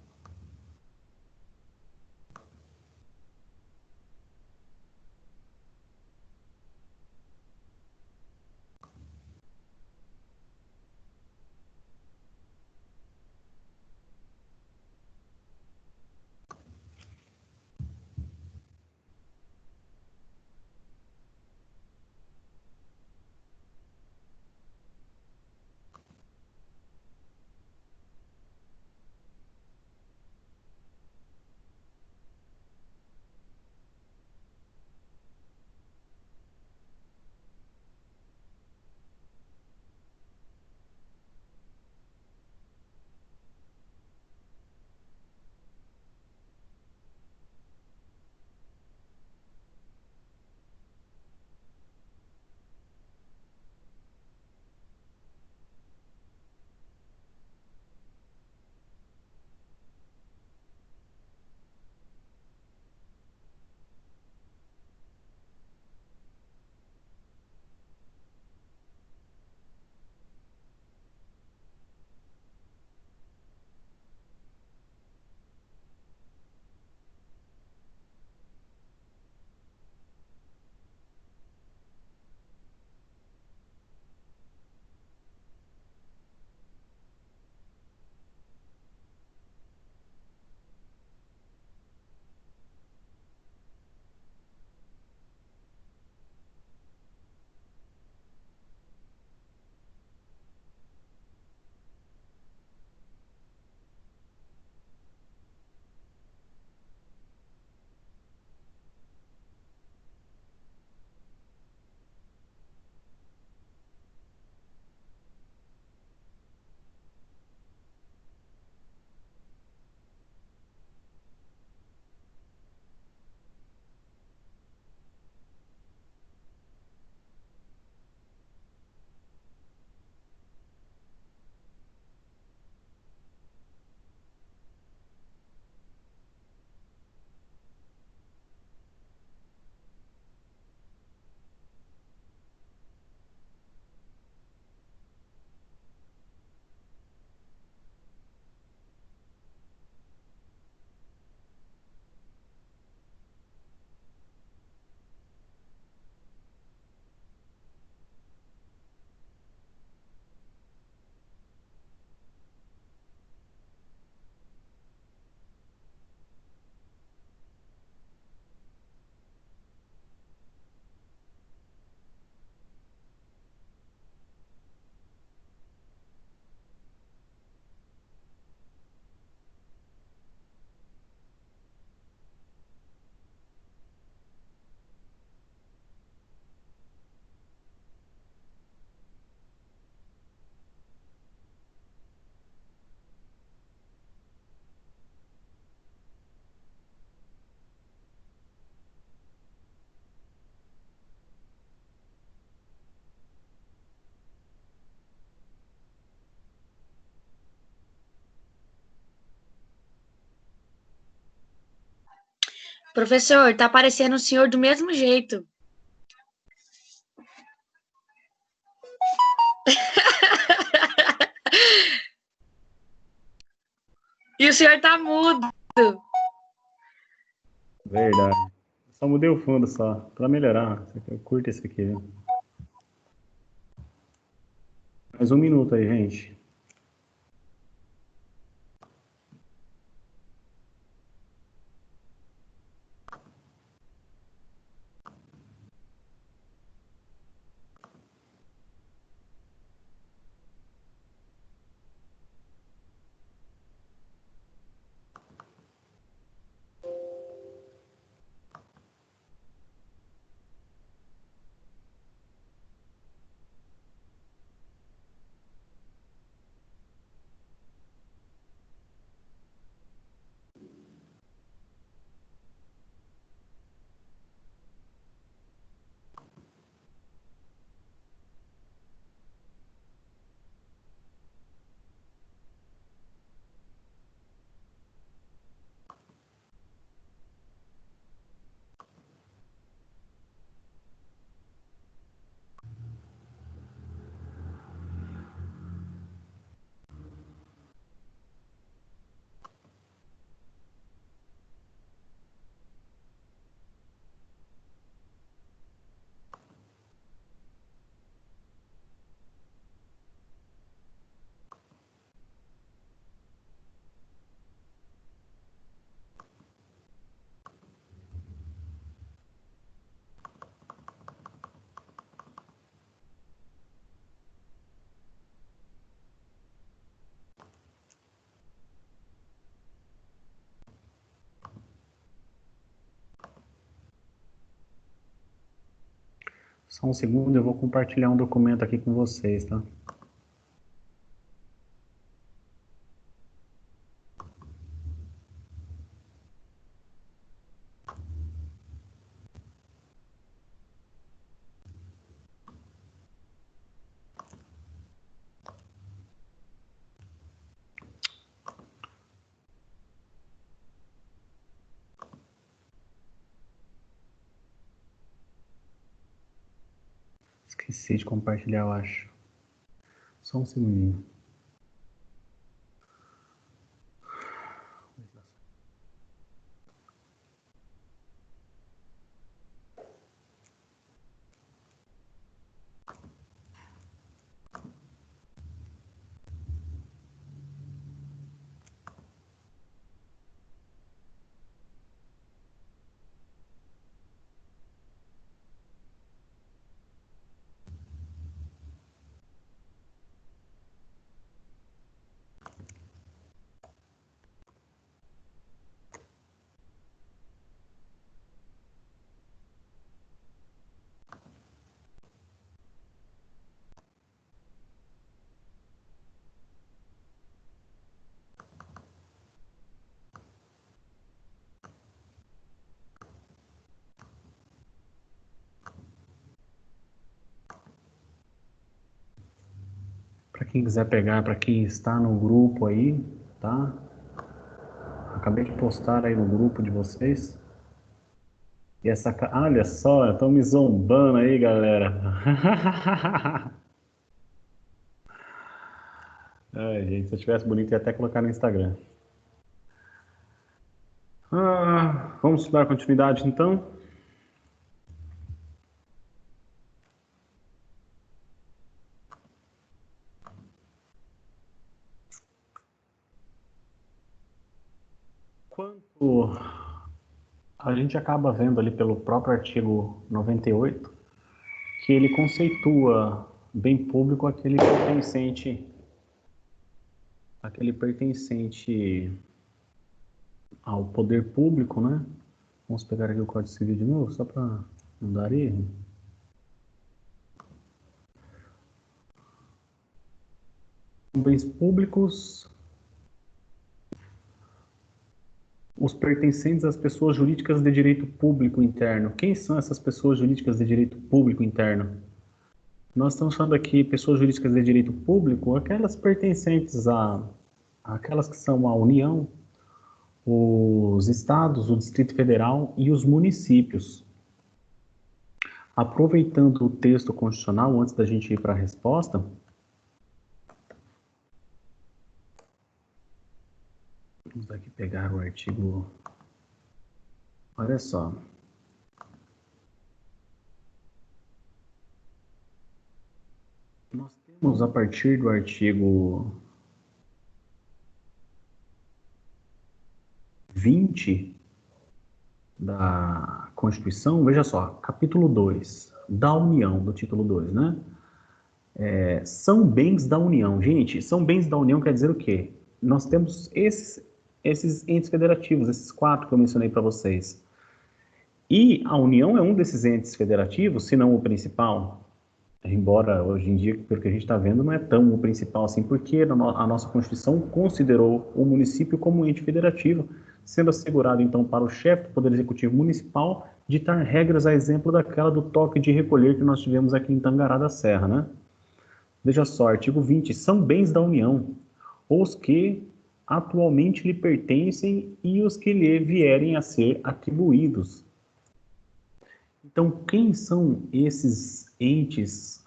Professor, tá aparecendo o senhor do mesmo jeito. o senhor tá mudo. Verdade. Só mudei o fundo só, para melhorar. Eu curto esse aqui, viu? Mais um minuto aí, gente. Só um segundo, eu vou compartilhar um documento aqui com vocês, tá? Esqueci de compartilhar, eu acho. Só um segundinho. Para quem quiser pegar, para quem está no grupo aí, tá? Acabei de postar aí no grupo de vocês. E essa... Olha só, estão me zombando aí, galera. Ai, gente, se eu tivesse bonito, ia até colocar no Instagram. Vamos dar continuidade, então? Quanto a gente acaba vendo ali pelo próprio artigo 98, que ele conceitua bem público aquele pertencente ao poder público, né? Vamos pegar aqui o Código Civil de novo, só para não dar erro. Bens públicos, os pertencentes às pessoas jurídicas de direito público interno. Quem são essas pessoas jurídicas de direito público interno? Nós estamos falando aqui pessoas jurídicas de direito público, aquelas pertencentes aquelas que são a União, os estados, o Distrito Federal e os municípios. Aproveitando o texto constitucional, antes da gente ir para a resposta, vamos pegar o artigo. Olha só. Nós temos a partir do artigo 20 da Constituição, veja só, capítulo 2, da União, do título 2, né? São bens da União. Gente, são bens da União quer dizer o quê? Nós temos esses entes federativos, esses 4 que eu mencionei para vocês. E a União é um desses entes federativos, se não o principal, embora hoje em dia, pelo que a gente está vendo, não é tão o principal assim, porque a nossa Constituição considerou o município como um ente federativo, sendo assegurado, então, para o chefe do Poder Executivo Municipal ditar regras a exemplo daquela do toque de recolher que nós tivemos aqui em Tangará da Serra, né? Veja só, artigo 20, são bens da União, os que atualmente lhe pertencem e os que lhe vierem a ser atribuídos. Então, quem são esses entes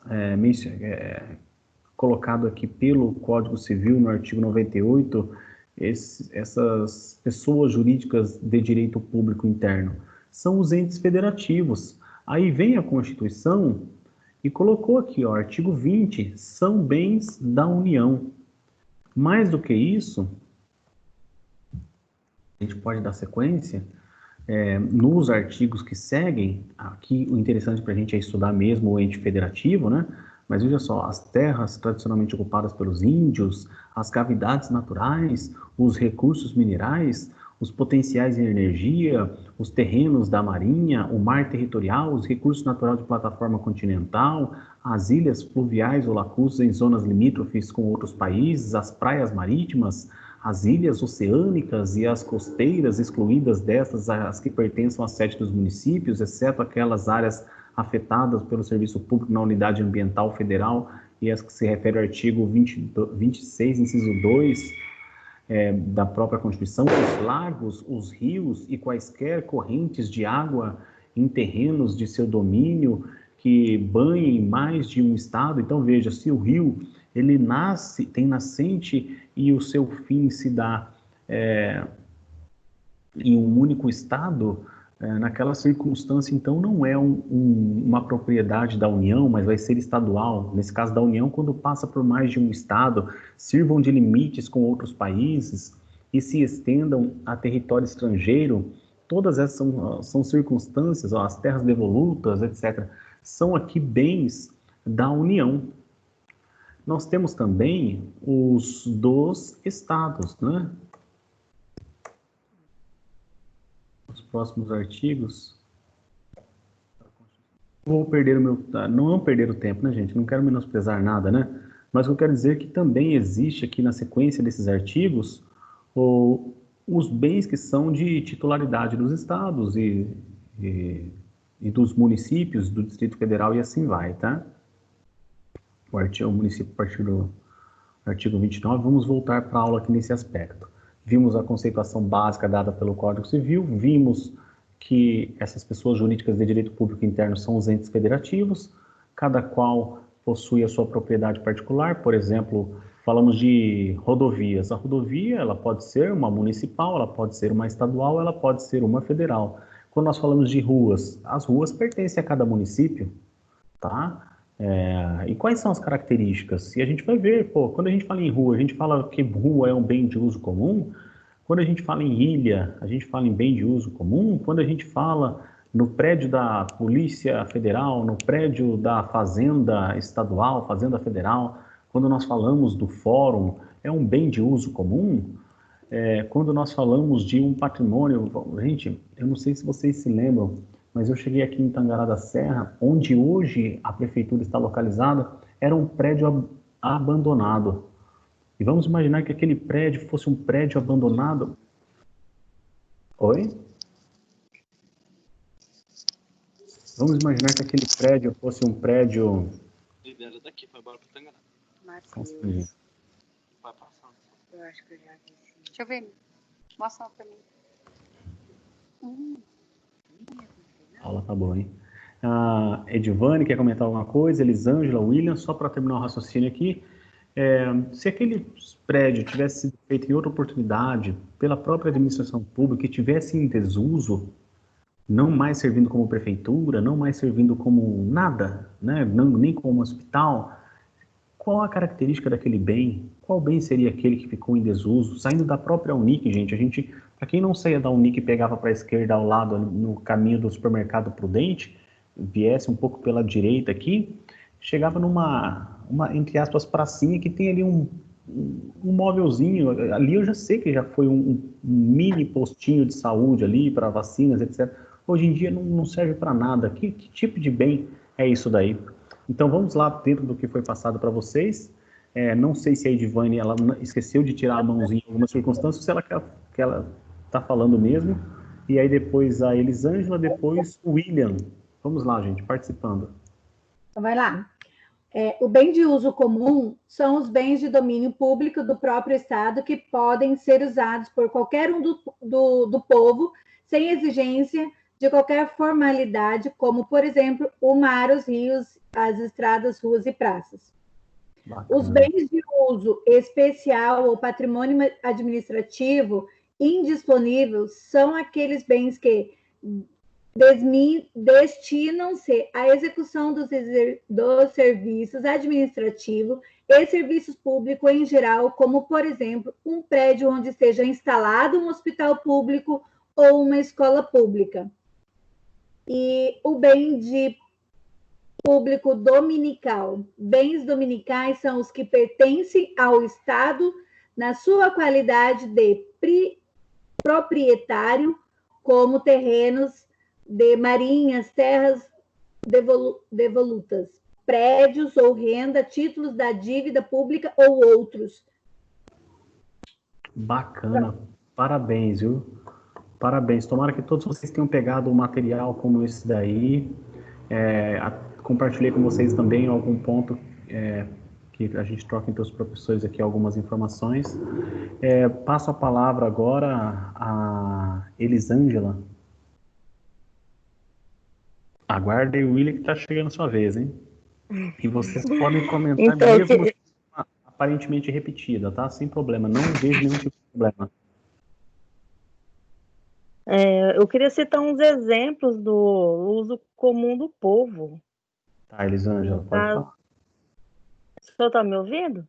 colocados aqui pelo Código Civil no artigo 98, essas pessoas jurídicas de direito público interno? São os entes federativos. Aí vem a Constituição e colocou aqui, ó, artigo 20, são bens da União. Mais do que isso, a gente pode dar sequência, nos artigos que seguem, aqui o interessante para a gente é estudar mesmo o ente federativo, né? Mas veja só, as terras tradicionalmente ocupadas pelos índios, as cavidades naturais, os recursos minerais, os potenciais em energia, os terrenos da marinha, o mar territorial, os recursos naturais de plataforma continental, as ilhas fluviais ou lacustres em zonas limítrofes com outros países, as praias marítimas, as ilhas oceânicas e as costeiras, excluídas dessas as que pertencem à sede dos municípios, exceto aquelas áreas afetadas pelo serviço público na unidade ambiental federal e as que se refere ao artigo 26, inciso 2, da própria Constituição, os lagos, os rios e quaisquer correntes de água em terrenos de seu domínio que banhem mais de um estado. Então, veja, se o rio ele nasce, tem nascente e o seu fim se dá em um único estado, naquela circunstância, então, não é uma propriedade da União, mas vai ser estadual. Nesse caso da União, quando passa por mais de um estado, sirvam de limites com outros países e se estendam a território estrangeiro, todas essas são circunstâncias, ó, as terras devolutas, etc., são aqui bens da União. Nós temos também os dos estados, né? Os próximos artigos. Vou perder não perder o tempo, né, gente? Não quero menosprezar nada, né? Mas eu quero dizer que também existe aqui na sequência desses artigos os bens que são de titularidade dos estados e dos municípios, do Distrito Federal e assim vai, tá? O município a partir do artigo 29, vamos voltar para a aula aqui nesse aspecto. Vimos a conceituação básica dada pelo Código Civil, vimos que essas pessoas jurídicas de direito público interno são os entes federativos, cada qual possui a sua propriedade particular. Por exemplo, falamos de rodovias. A rodovia, ela pode ser uma municipal, ela pode ser uma estadual, ela pode ser uma federal. Quando nós falamos de ruas, as ruas pertencem a cada município, tá? E quais são as características? E a gente vai ver, quando a gente fala em rua, a gente fala que rua é um bem de uso comum. Quando a gente fala em ilha, a gente fala em bem de uso comum. Quando a gente fala no prédio da Polícia Federal, no prédio da Fazenda Estadual, Fazenda Federal, quando nós falamos do fórum, é um bem de uso comum. Quando nós falamos de um patrimônio, gente, eu não sei se vocês se lembram, mas eu cheguei aqui em Tangará da Serra, onde hoje a prefeitura está localizada, era um prédio abandonado. E vamos imaginar que aquele prédio fosse um prédio abandonado. Oi? Vamos imaginar que aquele prédio fosse um prédio... Ele daqui, foi embora para Tangará. Matheus. Vai passar. Eu acho que eu já vi. Deixa eu ver. Mostra para mim. A aula tá boa, hein? A Edivane quer comentar alguma coisa? Elisângela, William, só para terminar o raciocínio aqui. Se aquele prédio tivesse sido feito em outra oportunidade, pela própria administração pública, e tivesse em desuso, não mais servindo como prefeitura, não mais servindo como nada, né? Não, nem como hospital, qual a característica daquele bem? Qual bem seria aquele que ficou em desuso? Saindo da própria Unic, gente, para quem não saía da Unic e pegava para a esquerda ao lado, no caminho do supermercado Prudente, viesse um pouco pela direita aqui, chegava numa, entre aspas, pracinha que tem ali um móvelzinho, ali eu já sei que já foi um mini postinho de saúde ali para vacinas, etc. Hoje em dia não serve para nada. Que tipo de bem é isso daí? Então vamos lá dentro do que foi passado para vocês. Não sei se a Edivane ela esqueceu de tirar a mãozinha em algumas circunstâncias, se ela que ela está falando mesmo. E aí depois a Elisângela, depois o William. Vamos lá, gente, participando. Então vai lá. O bem de uso comum são os bens de domínio público do próprio Estado que podem ser usados por qualquer um do povo sem exigência de qualquer formalidade, como, por exemplo, o mar, os rios, as estradas, ruas e praças. Bacana. Os bens de uso especial ou patrimônio administrativo indisponível são aqueles bens que destinam-se à execução dos serviços administrativos e serviços públicos em geral, como, por exemplo, um prédio onde esteja instalado um hospital público ou uma escola pública. E o bem de público dominical. Bens dominicais são os que pertencem ao Estado na sua qualidade de proprietário, como terrenos de marinhas, terras devolutas, prédios ou renda, títulos da dívida pública ou outros. Bacana, parabéns, viu? Parabéns, tomara que todos vocês tenham pegado um material como esse daí. Compartilhei com vocês também algum ponto que a gente troca entre os professores aqui algumas informações. Passo a palavra agora a Elisângela. Aguardem o William que está chegando a sua vez, hein? E vocês podem comentar então, mesmo aparentemente repetida, tá? Sem problema, não vejo nenhum tipo de problema. Eu queria citar uns exemplos do uso comum do povo. Tá, Elisângela, pode falar. O senhor está me ouvindo?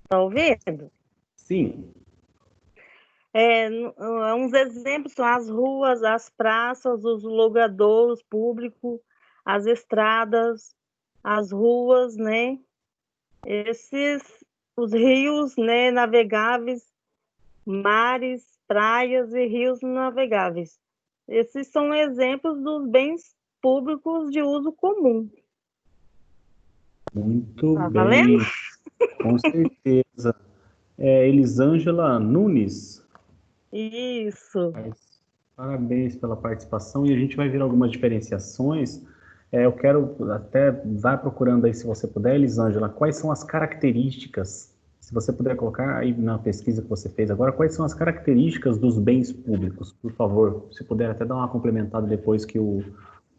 Está ouvindo? Sim. Uns exemplos são as ruas, as praças, os logradouros públicos, as estradas, as ruas, né? Os rios, né, navegáveis, mares, praias e rios navegáveis. Esses são exemplos dos bens públicos de uso comum. Muito bem. Valendo? Com certeza. Elisângela Nunes. Isso. Parabéns pela participação e a gente vai ver algumas diferenciações. Eu quero até, vai procurando aí se você puder, Elisângela, quais são as características, se você puder colocar aí na pesquisa que você fez agora, quais são as características dos bens públicos, por favor, se puder até dar uma complementada depois que o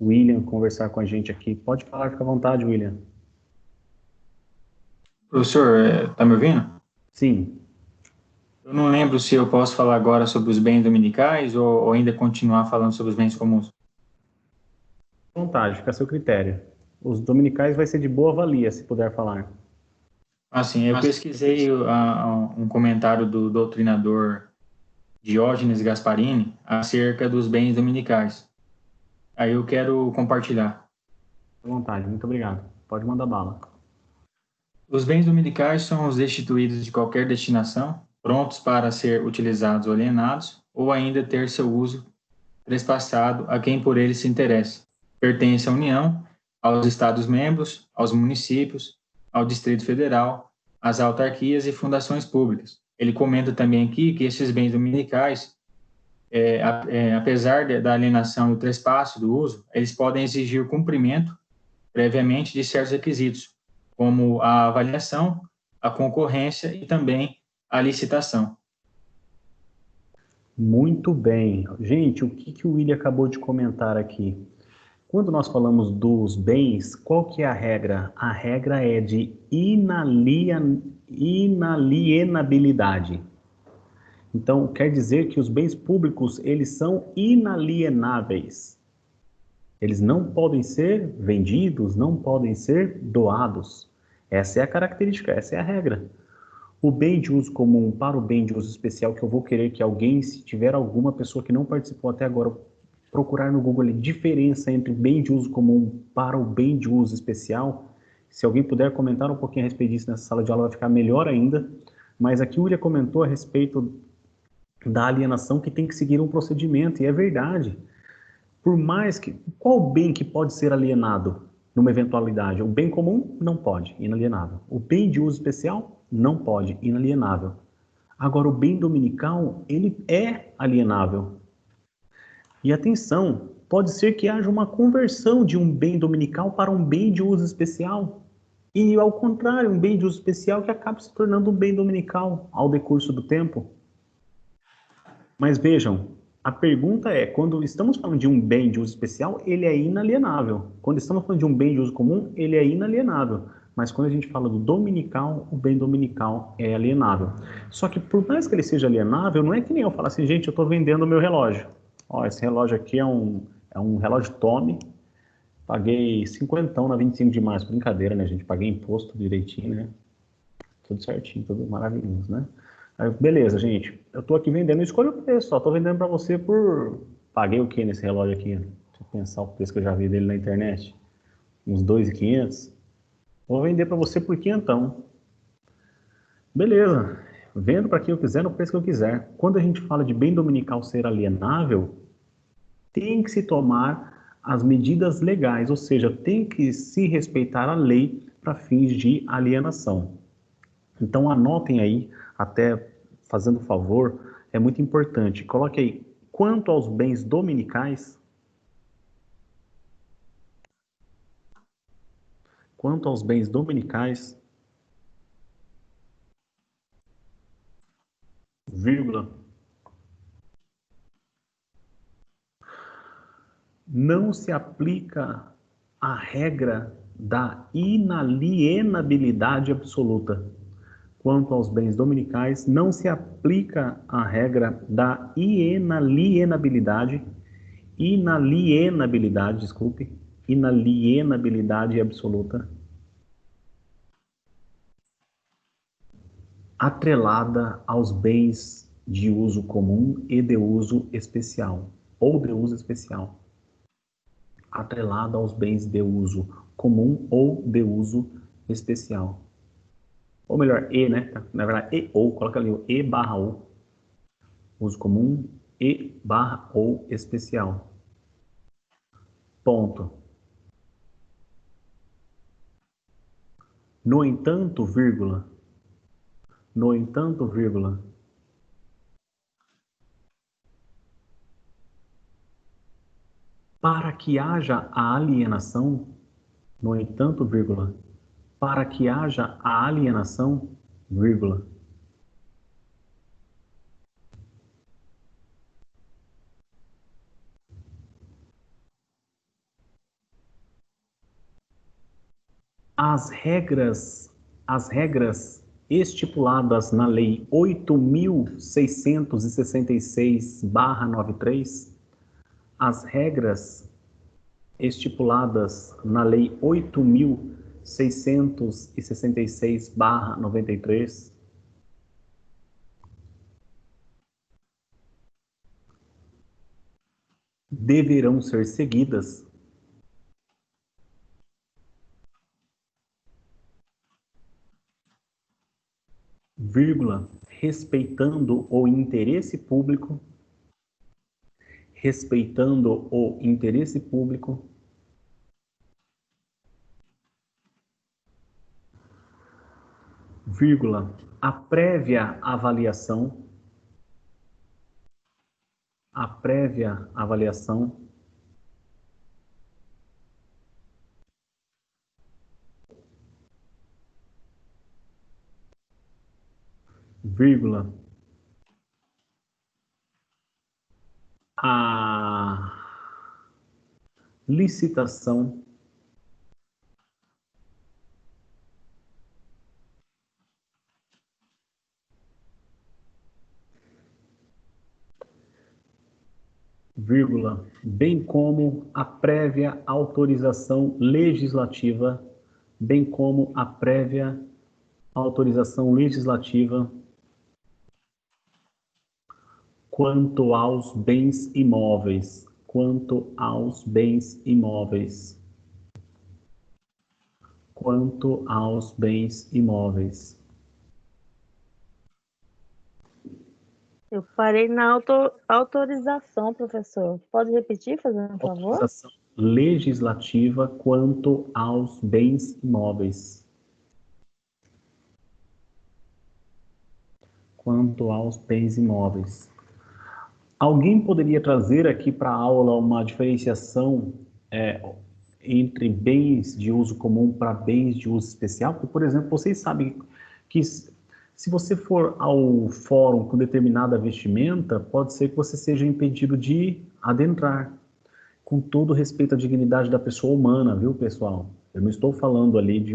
William conversar com a gente aqui. Pode falar, fica à vontade, William. Professor, está me ouvindo? Sim. Eu não lembro se eu posso falar agora sobre os bens dominicais ou ainda continuar falando sobre os bens comuns. À vontade, fica a seu critério. Os dominicais vai ser de boa valia, se puder falar. Assim, eu pesquisei um comentário do doutrinador Diógenes Gasparini acerca dos bens dominicais. Aí eu quero compartilhar. À vontade, muito obrigado. Pode mandar bala. Os bens dominicais são os destituídos de qualquer destinação, prontos para ser utilizados ou alienados, ou ainda ter seu uso trespassado a quem por eles se interesse. Pertence à União, aos Estados-membros, aos municípios, ao Distrito Federal, às autarquias e fundações públicas. Ele comenta também aqui que esses bens dominicais, apesar da alienação e do trespasso do uso, eles podem exigir o cumprimento previamente de certos requisitos, como a avaliação, a concorrência e também a licitação. Muito bem. Gente, o que o William acabou de comentar aqui? Quando nós falamos dos bens, qual que é a regra? A regra é de inalienabilidade. Então, quer dizer que os bens públicos, eles são inalienáveis. Eles não podem ser vendidos, não podem ser doados. Essa é a característica, essa é a regra. O bem de uso comum para o bem de uso especial, que eu vou querer que alguém, se tiver alguma pessoa que não participou até agora, procurar no Google a diferença entre bem de uso comum para o bem de uso especial. Se alguém puder comentar um pouquinho a respeito disso nessa sala de aula, vai ficar melhor ainda. Mas aqui o William comentou a respeito da alienação, que tem que seguir um procedimento, e é verdade. Por mais que... Qual bem que pode ser alienado numa eventualidade? O bem comum não pode, inalienável. O bem de uso especial não pode, inalienável. Agora, o bem dominical, ele é alienável. E atenção, pode ser que haja uma conversão de um bem dominical para um bem de uso especial. E ao contrário, um bem de uso especial que acaba se tornando um bem dominical ao decurso do tempo. Mas vejam, a pergunta é, quando estamos falando de um bem de uso especial, ele é inalienável. Quando estamos falando de um bem de uso comum, ele é inalienável. Mas quando a gente fala do dominical, o bem dominical é alienável. Só que por mais que ele seja alienável, não é que nem eu falar assim, gente, eu estou vendendo o meu relógio. Ó, esse relógio aqui é um relógio Tommy, paguei 50 na 25 de março, brincadeira, né, gente? Paguei imposto direitinho, né? Tudo certinho, tudo maravilhoso, né? Aí, beleza, gente, eu tô aqui vendendo, escolha o preço, só tô vendendo para você por... Paguei o que nesse relógio aqui? Deixa eu pensar o preço que eu já vi dele na internet. Uns 2.500. Vou vender para você por 500. Beleza, vendo para quem eu quiser, no preço que eu quiser. Quando a gente fala de bem dominical ser alienável, tem que se tomar as medidas legais, ou seja, tem que se respeitar a lei para fins de alienação. Então anotem aí, até fazendo favor, é muito importante. Coloque aí, quanto aos bens dominicais, vírgula, não se aplica a regra da inalienabilidade absoluta. Quanto aos bens dominicais, não se aplica a regra da inalienabilidade absoluta, atrelada aos bens de uso comum e de uso especial, ou de uso especial. Atrelada aos bens de uso comum ou de uso especial. Ou melhor, E, né? Na verdade, E ou, coloca ali o E barra ou. Uso comum, E barra ou especial. Ponto. No entanto, vírgula. No entanto, vírgula. Para que haja a alienação, no entanto, vírgula. Para que haja a alienação, vírgula. As regras estipuladas na Lei 8.666/93, as regras estipuladas na Lei 8.666/93, deverão ser seguidas, vírgula, respeitando o interesse público, vírgula, a prévia avaliação, vírgula, licitação, vírgula, bem como a prévia autorização legislativa, bem como a prévia autorização legislativa quanto aos bens imóveis, quanto aos bens imóveis, quanto aos bens imóveis. Eu parei na autorização, professor. Pode repetir, fazendo um favor? Autorização legislativa quanto aos bens imóveis. Quanto aos bens imóveis. Alguém poderia trazer aqui para a aula uma diferenciação entre bens de uso comum para bens de uso especial? Porque, por exemplo, vocês sabem que se você for ao fórum com determinada vestimenta, pode ser que você seja impedido de adentrar, com todo respeito à dignidade da pessoa humana, viu, pessoal? Eu não estou falando ali de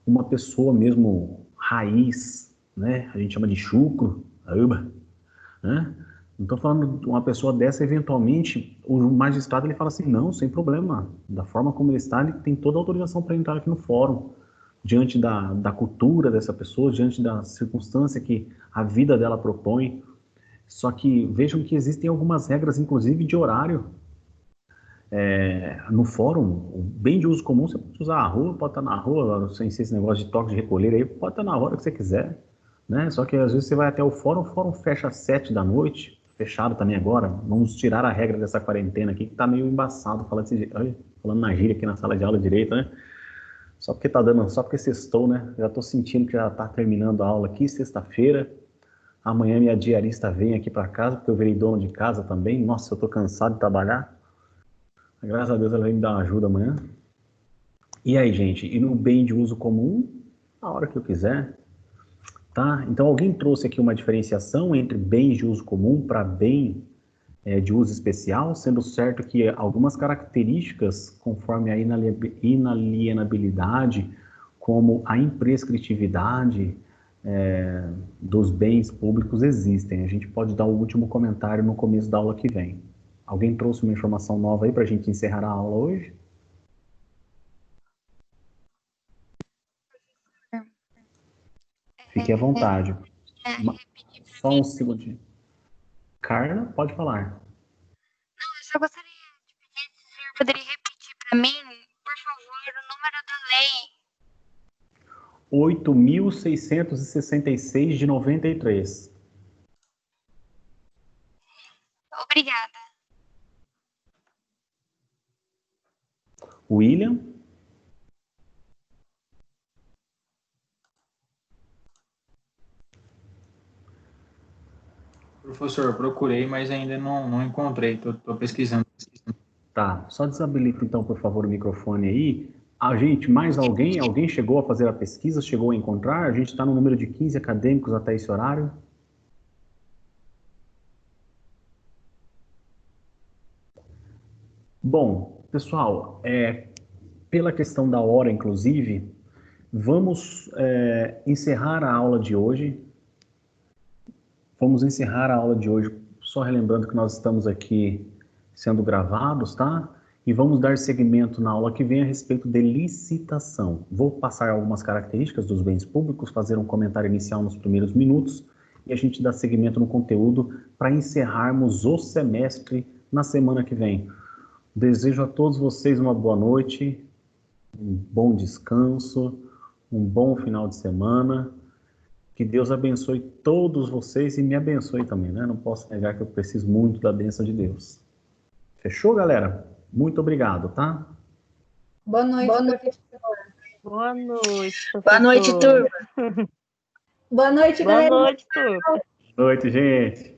uma pessoa mesmo raiz, né? A gente chama de chucro, né? Não estou falando de uma pessoa dessa, eventualmente, o magistrado ele fala assim, não, sem problema, da forma como ele está, ele tem toda a autorização para entrar aqui no fórum, diante da cultura dessa pessoa, diante da circunstância que a vida dela propõe. Só que vejam que existem algumas regras, inclusive de horário. No fórum, o bem de uso comum, você pode usar a rua, pode estar na rua, sem ser esse negócio de toque de recolher aí, pode estar na hora que você quiser, né? Só que às vezes você vai até o fórum fecha às 7 da noite, fechado também agora, vamos tirar a regra dessa quarentena aqui, que tá meio embaçado, falando na gíria aqui na sala de aula direito, né? Só porque sextou, né? Já tô sentindo que já tá terminando a aula aqui, sexta-feira. Amanhã minha diarista vem aqui para casa, porque eu virei dono de casa também. Nossa, eu tô cansado de trabalhar. Graças a Deus ela vem me dar uma ajuda amanhã. E aí, gente? E no bem de uso comum, a hora que eu quiser, tá? Então, alguém trouxe aqui uma diferenciação entre bens de uso comum para bem de uso especial, sendo certo que algumas características, conforme a inalienabilidade, como a imprescritividade dos bens públicos existem. A gente pode dar o último comentário no começo da aula que vem. Alguém trouxe uma informação nova aí para a gente encerrar a aula hoje? Fique à vontade. Só um segundinho. Carla, pode falar. Não, eu só gostaria de pedir se o senhor poderia repetir para mim, por favor, o número da lei. 8.666 de 93. Obrigada. William? Professor, procurei, mas ainda não encontrei. Estou pesquisando. Tá, só desabilita então, por favor, o microfone aí. Mais alguém? Alguém chegou a fazer a pesquisa? Chegou a encontrar? A gente está no número de 15 acadêmicos até esse horário. Bom, pessoal, pela questão da hora, inclusive, vamos encerrar a aula de hoje. Vamos encerrar a aula de hoje, só relembrando que nós estamos aqui sendo gravados, tá? E vamos dar seguimento na aula que vem a respeito de licitação. Vou passar algumas características dos bens públicos, fazer um comentário inicial nos primeiros minutos e a gente dá seguimento no conteúdo para encerrarmos o semestre na semana que vem. Desejo a todos vocês uma boa noite, um bom descanso, um bom final de semana. Que Deus abençoe todos vocês e me abençoe também, né? Não posso negar que eu preciso muito da bênção de Deus. Fechou, galera? Muito obrigado, tá? Boa noite. Boa noite. Boa noite, professor. Boa noite, turma. Boa noite, galera. Boa noite, turma. Boa noite, gente.